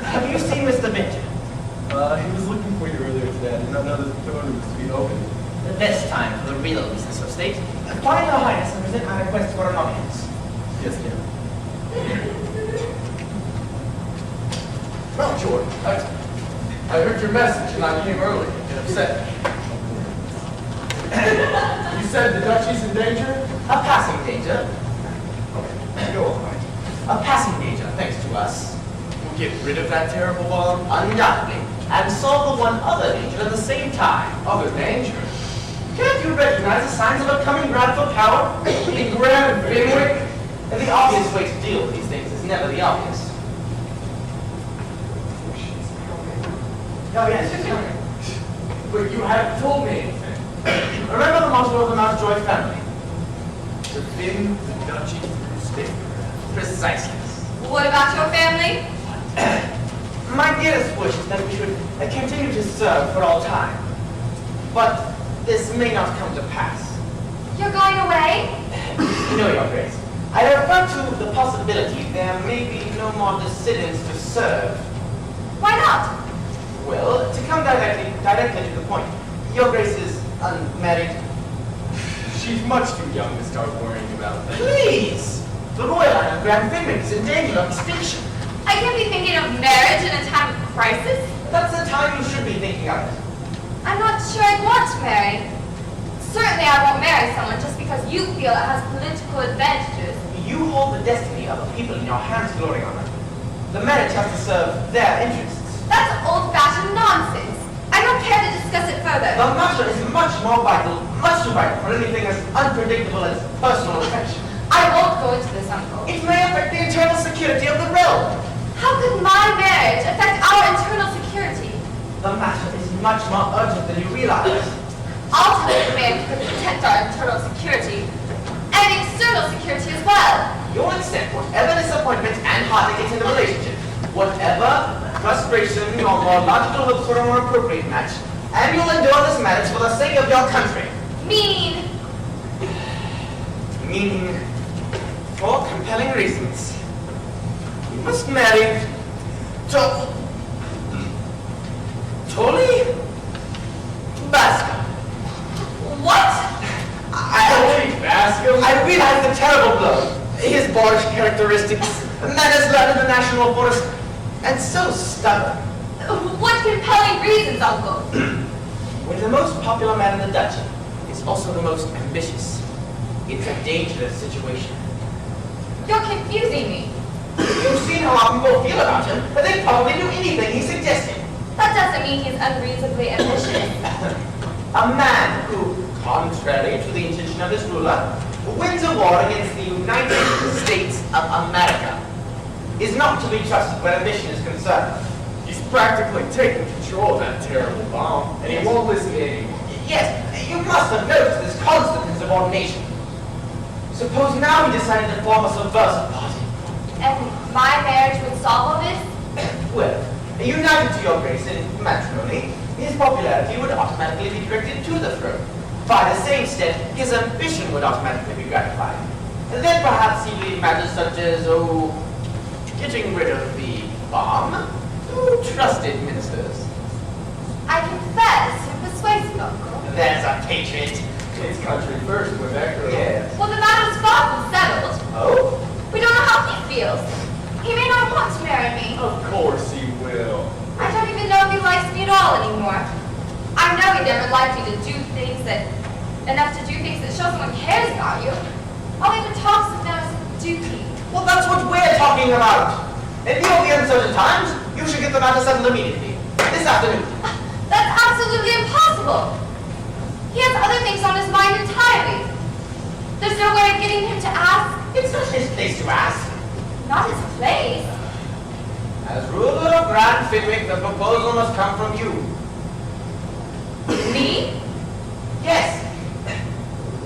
[SPEAKER 2] Have you seen Mr. Benton?
[SPEAKER 6] He was looking for you earlier today. I did not know that the throne room was to be open.
[SPEAKER 2] The best time for the real business of state. Find Your Highness and present my request for an audience.
[SPEAKER 6] Yes, Captain.
[SPEAKER 5] Well, George, I heard your message and I came early and upset. You said the duchy's in danger?
[SPEAKER 2] A passing danger.
[SPEAKER 5] Go on.
[SPEAKER 2] A passing danger, thanks to us.
[SPEAKER 5] We'll get rid of that terrible bomb?
[SPEAKER 2] Undoubtedly. And solve the one other danger at the same time.
[SPEAKER 5] Other danger?
[SPEAKER 2] Can't you recognize the signs of a coming grab for power? In Grand Fenwick? And the obvious way to deal with these things is never the obvious. Oh, yes, she's coming.
[SPEAKER 5] But you haven't told me anything.
[SPEAKER 2] Remember the motto of the Mountjoy family?
[SPEAKER 5] To thin the duchy through statecraft.
[SPEAKER 2] Precisely.
[SPEAKER 9] What about your family?
[SPEAKER 2] My dearest wish is that we should continue to serve for all time. But this may not come to pass.
[SPEAKER 9] You're going away?
[SPEAKER 2] No, Your Grace. I refer to the possibility there may be no more descendants to serve.
[SPEAKER 9] Why not?
[SPEAKER 2] Well, to come directly to the point, Your Grace is unmarried.
[SPEAKER 5] She's much too young to start worrying about things.
[SPEAKER 2] Please! The royal line of Grand Fenwick is in danger of extinction.
[SPEAKER 9] I can't be thinking of marriage in a time of crisis.
[SPEAKER 2] That's the time you should be thinking of it.
[SPEAKER 9] I'm not sure I'd want to marry. Certainly I won't marry someone just because you feel it has political advantages.
[SPEAKER 2] You hold the destiny of the people in your hands, glory on it. The marriage has to serve their interests.
[SPEAKER 9] That's old-fashioned nonsense. I don't care to discuss it further.
[SPEAKER 2] The matter is much more vital, much too vital for anything as unpredictable as personal affection.
[SPEAKER 9] I won't go into this, Uncle.
[SPEAKER 2] It may affect the internal security of the realm.
[SPEAKER 9] How could my marriage affect our internal security?
[SPEAKER 2] The matter is much more urgent than you realize.
[SPEAKER 9] I'll tell the man to protect our internal security and external security as well.
[SPEAKER 2] You'll accept whatever disappointment and heartache is in the relationship, whatever frustration your more logical hopes for a more appropriate match, and you'll endure this marriage for the sake of your country.
[SPEAKER 9] Meaning?
[SPEAKER 2] Meaning, for compelling reasons. You must marry Tolly Bascom.
[SPEAKER 9] What?
[SPEAKER 2] I realize the terrible blow. His boorish characteristics, manners learned in the National Forest, and so stubborn.
[SPEAKER 9] What compelling reasons, Uncle?
[SPEAKER 2] When the most popular man in the duchy is also the most ambitious, it's a dangerous situation.
[SPEAKER 9] You're confusing me.
[SPEAKER 2] You've seen how our people feel about him, but they probably do anything he suggested.
[SPEAKER 9] That doesn't mean he's unreasonably ambitious.
[SPEAKER 2] A man who, contrary to the intention of his ruler, wins a war against the United States of America is not to be trusted where ambition is concerned.
[SPEAKER 5] He's practically taking control of that terrible bomb, and he won't listen to anyone.
[SPEAKER 2] Yes, you must have noticed this constant insubordination. Suppose now he decided to form a subversive party.
[SPEAKER 9] And my marriage would solve all this?
[SPEAKER 2] Well, united to your grace in matrimony, his popularity would automatically be directed to the throne. By the same step, his ambition would automatically be gratified. And then perhaps he'd leave matters such as, getting rid of the bomb to trusted ministers.
[SPEAKER 9] I confess you're persuasive, Uncle.
[SPEAKER 2] There's a patriot.
[SPEAKER 5] It's country first with that girl.
[SPEAKER 2] Yes.
[SPEAKER 9] Well, the matter's far from settled.
[SPEAKER 2] Oh?
[SPEAKER 9] We don't know how he feels. He may not want to marry me.
[SPEAKER 5] Of course he will.
[SPEAKER 9] I don't even know if he likes me at all anymore. I know he never liked me to do things that show someone cares about you. All he ever talks about is duty.
[SPEAKER 2] Well, that's what we're talking about. In view of the uncertain times, you should get the matter settled immediately. This afternoon.
[SPEAKER 9] That's absolutely impossible. He has other things on his mind entirely. There's no way of getting him to ask.
[SPEAKER 2] It's not his place to ask.
[SPEAKER 9] Not his place.
[SPEAKER 2] As ruler of Grand Fenwick, the proposal must come from you.
[SPEAKER 9] Me?
[SPEAKER 2] Yes.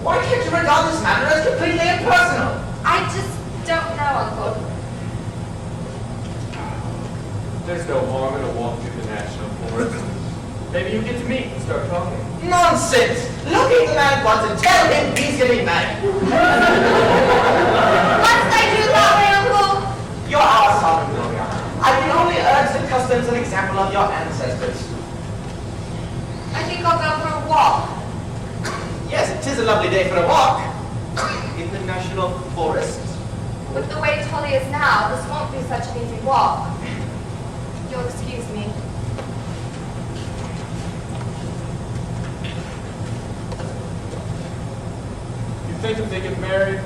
[SPEAKER 2] Why can't you regard this matter as completely impersonal?
[SPEAKER 9] I just don't know, Uncle.
[SPEAKER 5] There's no harm in a walk through the National Forest. Maybe you get to meet and start talking.
[SPEAKER 2] Nonsense! Look at the man once and tell him he's getting married.
[SPEAKER 9] Must I do that, my uncle?
[SPEAKER 2] You're our sovereign, Gloria. I can only urge the customs and example of your ancestors.
[SPEAKER 9] I think I'll go for a walk.
[SPEAKER 2] Yes, it is a lovely day for a walk. In the National Forest.
[SPEAKER 9] With the way Tully is now, this won't be such an easy walk. You'll excuse me.
[SPEAKER 5] You think if they get married,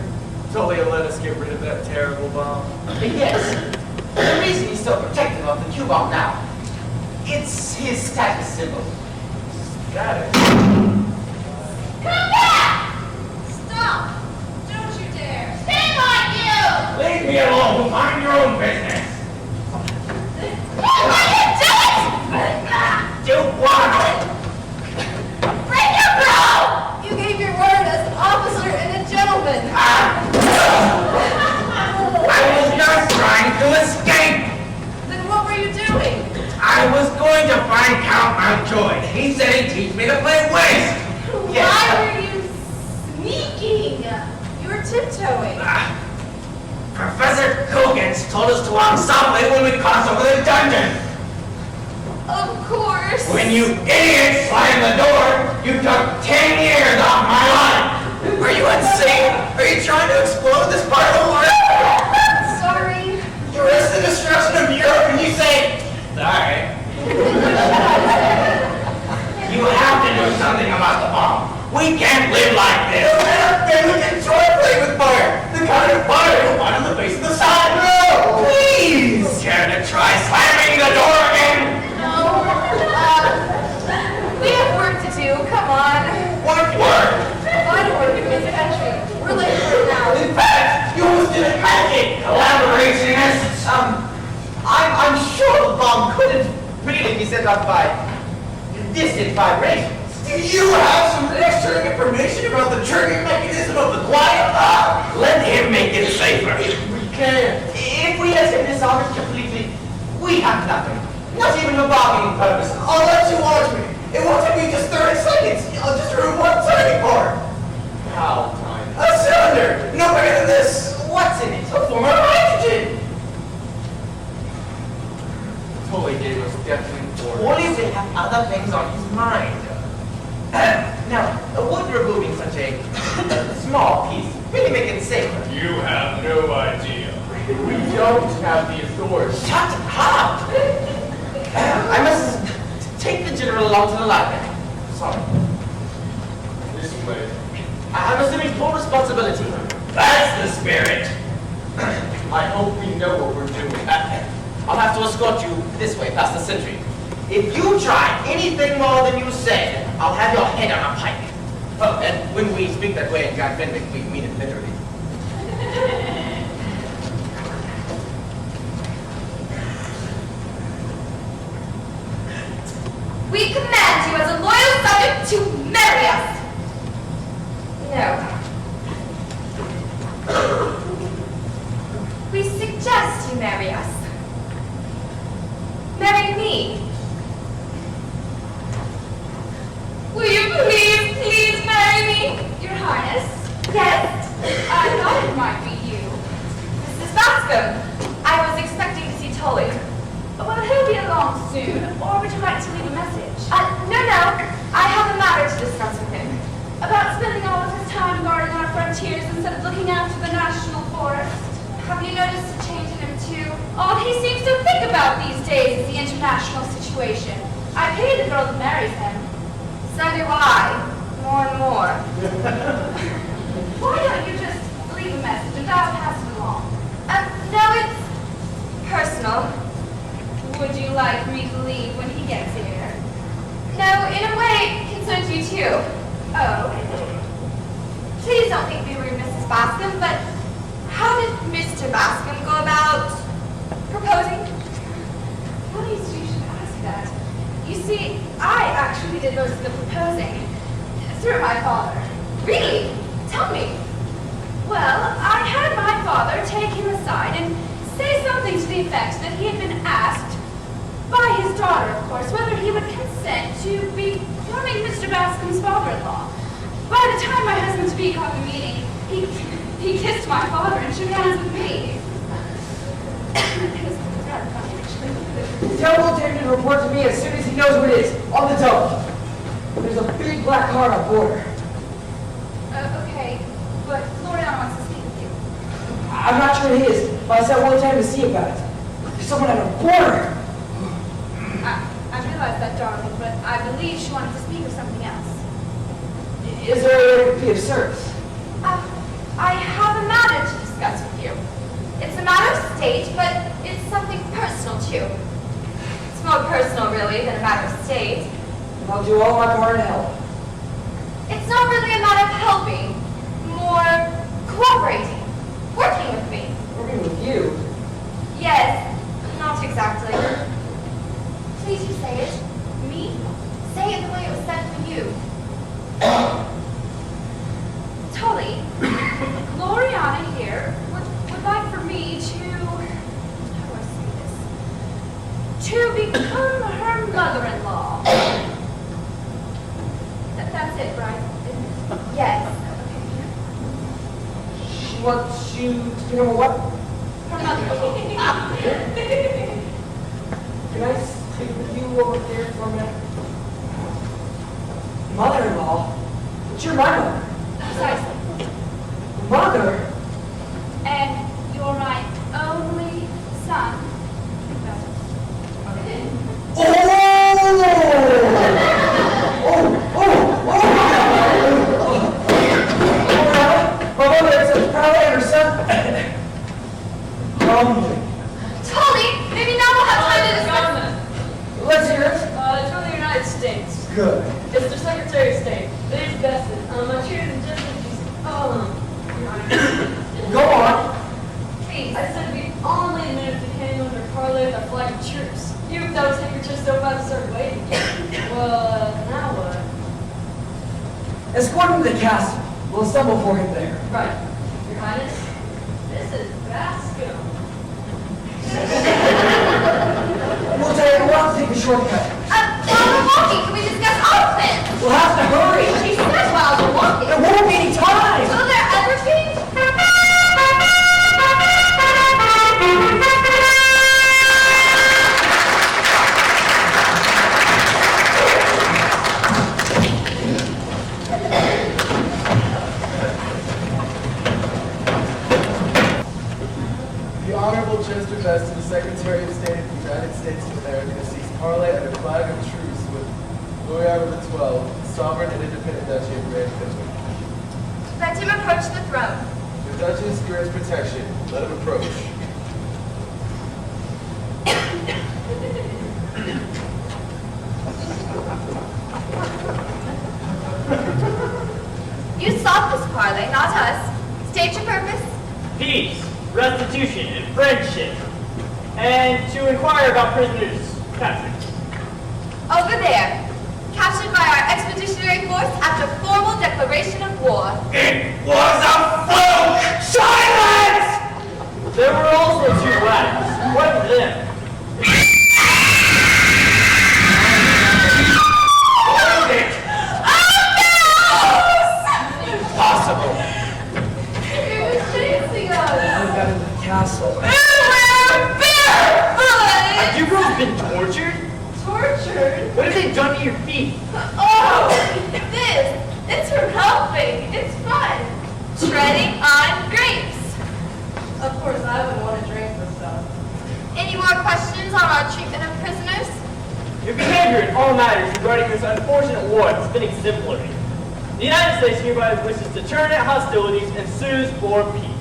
[SPEAKER 5] Tully will let us get rid of that terrible bomb?
[SPEAKER 2] Yes. The reason he's so protective of the Q-bomb now, it's his status symbol.
[SPEAKER 5] Status?
[SPEAKER 9] Come back! Stop! Don't you dare! Stand like you!
[SPEAKER 11] Leave me alone. Mind your own business.
[SPEAKER 9] What are you doing?
[SPEAKER 11] Do what?
[SPEAKER 9] Break your bro! You gave your word as an officer and a gentleman.
[SPEAKER 11] I was not trying to escape.
[SPEAKER 9] Then what were you doing?
[SPEAKER 11] I was going to find Count Mountjoy. He said he'd teach me to play whist.
[SPEAKER 9] Why were you sneaking? You were tiptoeing.
[SPEAKER 11] Professor Cogans told us to walk softly when we crossed over the dungeon.
[SPEAKER 9] Of course.
[SPEAKER 11] When you idiots slammed the door, you took 10 years off my life. Are you insane? Are you trying to explode this part of the world?
[SPEAKER 9] Sorry.
[SPEAKER 11] You risk the destruction of Europe and you say, sorry. You have to do something about the bomb. We can't live like this. We enjoy playing with fire. The kind of fire you'll find on the face of the sun. No, please. Care to try slamming the door again?
[SPEAKER 9] No. We have work to do. Come on.
[SPEAKER 11] What work?
[SPEAKER 9] Fun work in this country. We're late for it now.
[SPEAKER 11] In fact, you almost did it magic. Collaborationists.
[SPEAKER 2] I'm sure the bomb couldn't really be set off by distant vibrations.
[SPEAKER 11] Do you have some reassuring information about the triggering mechanism of the quiet bomb? Let him make it safer.
[SPEAKER 2] We can. If we let him disarm it completely, we have nothing. Not even for bargaining purposes.
[SPEAKER 11] I'll let you watch me. It won't take me just 30 seconds. I'll just remove one turning part.
[SPEAKER 5] How tiny?
[SPEAKER 11] A cylinder. No bigger than this.
[SPEAKER 2] What's in it?
[SPEAKER 11] A form of hydrogen.
[SPEAKER 5] Tully gave us deathly orders.
[SPEAKER 2] Only we have other things on his mind. Now, would removing such a small piece really make it safer?
[SPEAKER 5] You have no idea. We don't have the authority.
[SPEAKER 2] Shut up! I must take the general along to the library. Sorry.
[SPEAKER 5] This way.
[SPEAKER 2] I'm assuming full responsibility.
[SPEAKER 11] That's the spirit.
[SPEAKER 5] I hope we know what we're doing.
[SPEAKER 2] I'll have to escort you this way past the sentry. If you try anything more than you said, I'll have your head on a pike. Oh, and when we speak that way in Grand Fenwick, we mean it literally.
[SPEAKER 9] We command you as a loyal subject to marry us. No. We suggest you marry us. Marry me. Will you please marry me? Your Highness? Yes. I thought it might be you. Mrs. Bascom. I was expecting to see Tully.
[SPEAKER 14] Well, he'll be along soon. Or would you like to leave a message?
[SPEAKER 9] No. I have a matter to discuss with him.
[SPEAKER 14] About spending all of his time guarding our frontiers instead of looking after the national forest.
[SPEAKER 9] Have you noticed a change in him too?
[SPEAKER 14] All he seems to think about these days is the international situation. I pity the girl that marries him.
[SPEAKER 9] So do I. More and more.
[SPEAKER 14] Why don't you just leave a message and I'll pass it along?
[SPEAKER 9] No, it's personal.
[SPEAKER 14] Would you like me to leave when he gets here?
[SPEAKER 9] No, in a way, it concerns you too.
[SPEAKER 14] Oh.
[SPEAKER 9] Please don't think me rude, Mrs. Bascom, but how did Mr. Bascom go about proposing? did most of the proposing. Through my father. Really? Tell me. Well, I had my father take him aside and say something to the effect that he had been asked, by his daughter, of course, whether he would consent to becoming Mr. Bascom's father-in-law. By the time my husband-to-be caught the meeting, he kissed my father and shook hands with me. It was rather funny, actually.
[SPEAKER 3] Tell Old David to report to me as soon as he knows what it is. On the double. There's a big black car on board.
[SPEAKER 9] Okay, but Floriana wants to speak with you.
[SPEAKER 3] I'm not sure it is, but I sent one time to see about it. There's someone at the border.
[SPEAKER 9] I realize that, darling, but I believe she wanted to speak of something else.
[SPEAKER 3] Is there a way to be of service?
[SPEAKER 9] I have a matter to discuss with you. It's a matter of state, but it's something personal too. It's more personal, really, than a matter of state.
[SPEAKER 3] And I'll do all my part to help.
[SPEAKER 9] It's not really a matter of helping, more cooperating, working with me.
[SPEAKER 3] Working with you?
[SPEAKER 9] Yes, not exactly. Please you say it. Me? Say it the way it was said for you. Tully, Gloriana here would like for me to, how do I say this? To become her mother-in-law. That's it, right? Yes.
[SPEAKER 3] She wants you to become a what?
[SPEAKER 9] Her mother-in-law.
[SPEAKER 3] Can I speak with you over there for a minute? Mother-in-law? But you're my mother.
[SPEAKER 9] Precisely.
[SPEAKER 3] Mother?
[SPEAKER 9] And you're my only son.
[SPEAKER 3] My mother is proud and her son. Humbly.
[SPEAKER 9] Tully, maybe now we'll have time to discuss.
[SPEAKER 3] Let's hear it.
[SPEAKER 14] It's from the United States.
[SPEAKER 3] Good.
[SPEAKER 14] It's the Secretary of State. It's vested. I treated just as you
[SPEAKER 3] Go on.
[SPEAKER 9] Please.
[SPEAKER 14] I said we only admitted if we came under parley with a flag of truce. You those handkerchiefs don't have to start waiting. Well, now what?
[SPEAKER 3] Escort him to the castle. We'll assemble for him there.
[SPEAKER 14] Right. Your Highness, this is Bascom.
[SPEAKER 3] We'll have to take a shortcut.
[SPEAKER 9] While we're walking, can we discuss our plans?
[SPEAKER 3] We'll have to hurry.
[SPEAKER 9] She said while we're walking.
[SPEAKER 3] There won't be any time.
[SPEAKER 9] Will there ever be?
[SPEAKER 6] The Honorable Chester Best to the Secretary of State of the United States of America seeks parley under flag of truce with Louis XII, sovereign and independent Duchy of Grand Frederick.
[SPEAKER 9] Let him approach the throne.
[SPEAKER 6] The Duchess grants protection. Let him approach.
[SPEAKER 9] You sought this parley, not us. State your purpose.
[SPEAKER 10] Peace, restitution, and friendship. And to inquire about prisoners captured.
[SPEAKER 9] Over there. Captured by our expeditionary force after formal declaration of war.
[SPEAKER 11] It was a fluke! Silence!
[SPEAKER 10] There were also 2 lads. What of them?
[SPEAKER 11] Impossible.
[SPEAKER 9] He was chasing us.
[SPEAKER 3] Now we got into the castle.
[SPEAKER 9] We're barefoot!
[SPEAKER 10] Have you girls been tortured?
[SPEAKER 9] Tortured?
[SPEAKER 10] What have they done to your feet?
[SPEAKER 9] Oh, it's for helping. It's fun. Treading on grapes.
[SPEAKER 14] Of course, I would want to drink this stuff.
[SPEAKER 9] Any more questions on our treatment of prisoners?
[SPEAKER 10] Your behavior in all matters regarding this unfortunate war has been exemplary. The United States hereby wishes to terminate hostilities and sues for peace.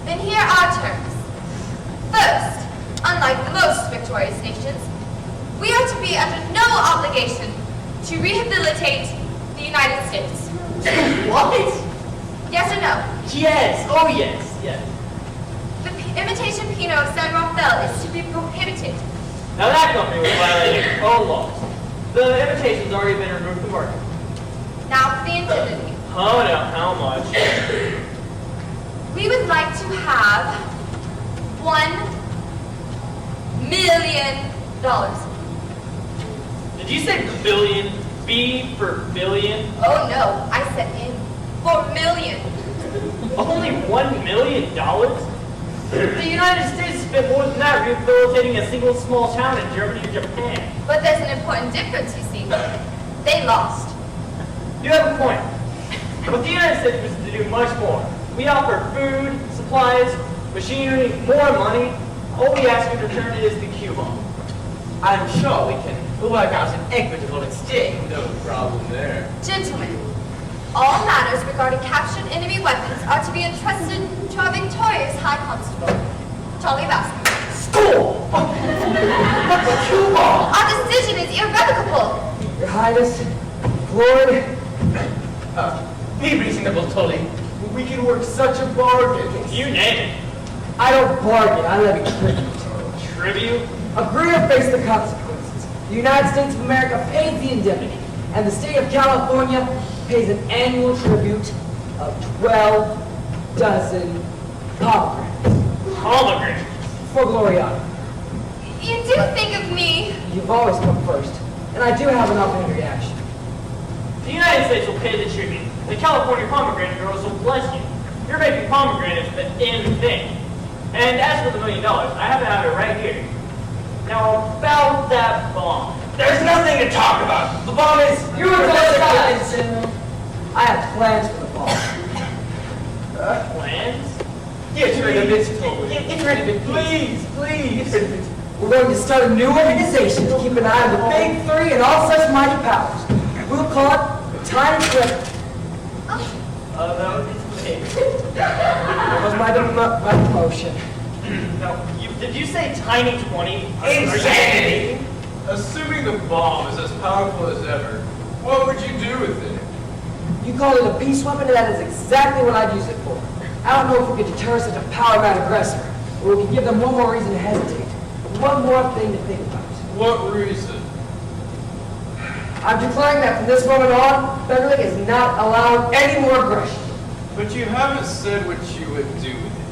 [SPEAKER 9] Then here are terms. First, unlike the most victorious nations, we are to be under no obligation to rehabilitate the United States.
[SPEAKER 10] What?
[SPEAKER 9] Yes or no?
[SPEAKER 10] Yes. Oh, yes. Yes.
[SPEAKER 9] The imitation Pinot of San Rafael is to be prohibited.
[SPEAKER 10] Now that company was violating its own laws.
[SPEAKER 2] The invitation's already been removed from the market.
[SPEAKER 9] Now for the indemnity.
[SPEAKER 2] Oh no, how much?
[SPEAKER 9] We would like to have $1 million.
[SPEAKER 2] Did you say billion? B for billion?
[SPEAKER 9] Oh no, I said in for million.
[SPEAKER 2] Only $1 million? The United States spent more than that rehabilitating a single small town in Germany or Japan.
[SPEAKER 9] But there's an important difference, you see. They lost.
[SPEAKER 2] You have a point. But the United States was to do much more. We offer food, supplies, machinery, more money. All we ask in return is the Q-bomb. I'm sure we can work out an equitable exchange.
[SPEAKER 5] No problem there.
[SPEAKER 9] Gentlemen, all matters regarding captured enemy weapons are to be entrusted to our victorious High Constable, Charlie Baskin.
[SPEAKER 2] School! The Q-bomb!
[SPEAKER 9] Our decision is irrevocable.
[SPEAKER 3] Your Highness, Lord,
[SPEAKER 2] Be reasonable, Tully.
[SPEAKER 5] We can work such a bargain.
[SPEAKER 2] You name it.
[SPEAKER 3] I don't bargain, I levy tribute.
[SPEAKER 2] Tribute?
[SPEAKER 3] Agree or face the consequences. The United States of America pays the indemnity, and the state of California pays an annual tribute of 12 dozen pomegranates.
[SPEAKER 2] Pomegranate.
[SPEAKER 3] For Gloriana.
[SPEAKER 9] You do think of me.
[SPEAKER 3] You've always come first, and I do have an offhand reaction.
[SPEAKER 2] The United States will pay the tribute. The California pomegranate growers will bless you. You're making pomegranates the in thing. And as for the $1 million, I happen to have it right here. Now about that bomb.
[SPEAKER 11] There's nothing to talk about. The bomb is...
[SPEAKER 3] You were sides, General. I have plans for the bomb.
[SPEAKER 2] Plans?
[SPEAKER 5] Get rid of it, Tully.
[SPEAKER 2] Get rid of it,
[SPEAKER 5] Please, please.
[SPEAKER 3] We're going to start a new organization to keep an eye on the big three and all such mighty powers. We'll call it the Tiny Trip.
[SPEAKER 2] That would be fake.
[SPEAKER 3] That was my promotion.
[SPEAKER 2] No, did you say tiny 20?
[SPEAKER 11] Insanity!
[SPEAKER 5] Assuming the bomb is as powerful as ever, what would you do with it?
[SPEAKER 3] You call it a peace weapon, and that is exactly what I'd use it for. I don't know if we could deter such a power-mad aggressor, or we could give them one more reason to hesitate. One more thing to think about.
[SPEAKER 5] What reason?
[SPEAKER 3] I'm declaring that from this moment on, Federally is not allowed any more aggression.
[SPEAKER 5] But you haven't said what you would do with it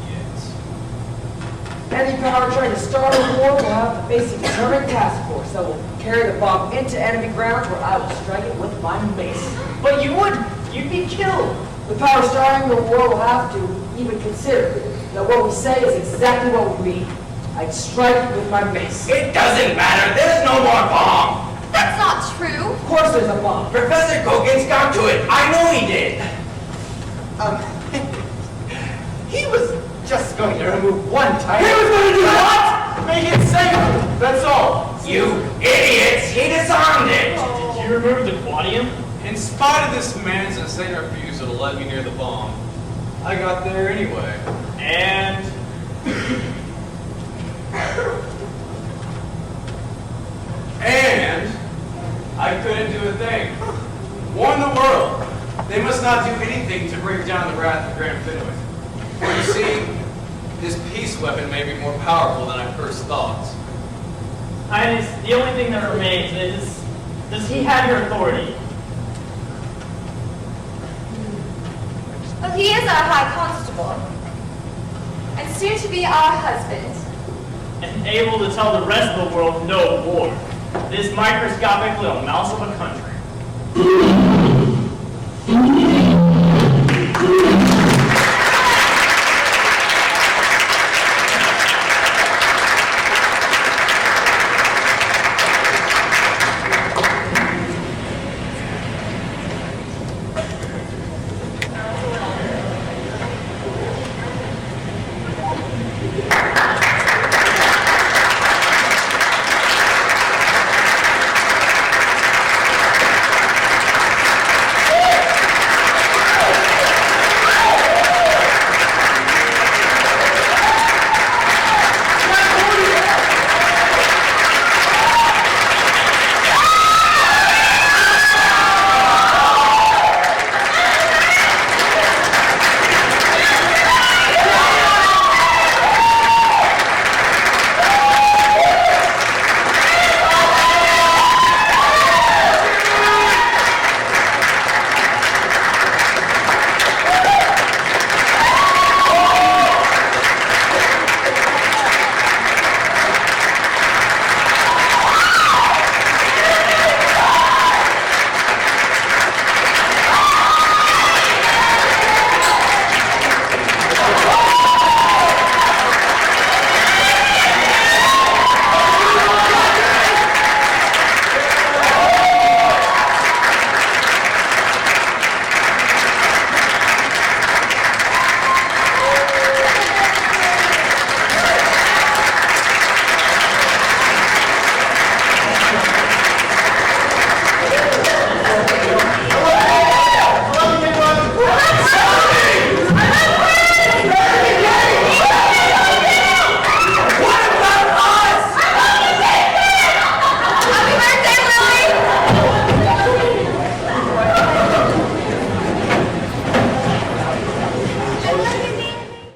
[SPEAKER 5] yet.
[SPEAKER 3] Any power trying to start a war will have to face a determined task force that will carry the bomb into enemy grounds where I will strike it with my mace.
[SPEAKER 2] But you would. You'd be killed.
[SPEAKER 3] The power starting the war will have to even consider that what we say is exactly what we mean. I'd strike it with my mace.
[SPEAKER 11] It doesn't matter. There's no more bomb.
[SPEAKER 9] That's not true.
[SPEAKER 3] Of course there's a bomb.
[SPEAKER 11] Professor Goggins got to it. I know he did.
[SPEAKER 2] He was just going to remove one tiny...
[SPEAKER 11] He was going to do what?
[SPEAKER 5] Make it safer, that's all.
[SPEAKER 11] You idiots. He disarmed it.
[SPEAKER 2] Did you remove the quadium?
[SPEAKER 5] In spite of this man's insane refusal to let me near the bomb, I got there anyway.
[SPEAKER 2] And...
[SPEAKER 5] And I couldn't do a thing. Warn the world. They must not do anything to bring down the wrath of Grand Fenwick. For you see, this peace weapon may be more powerful than I first thought.
[SPEAKER 2] Highness, the only thing that remains is, does he have your authority?
[SPEAKER 9] Well, he is our High Constable, and soon to be our husband.
[SPEAKER 2] And able to tell the rest of the world no war. This microscopic little mouse of a country.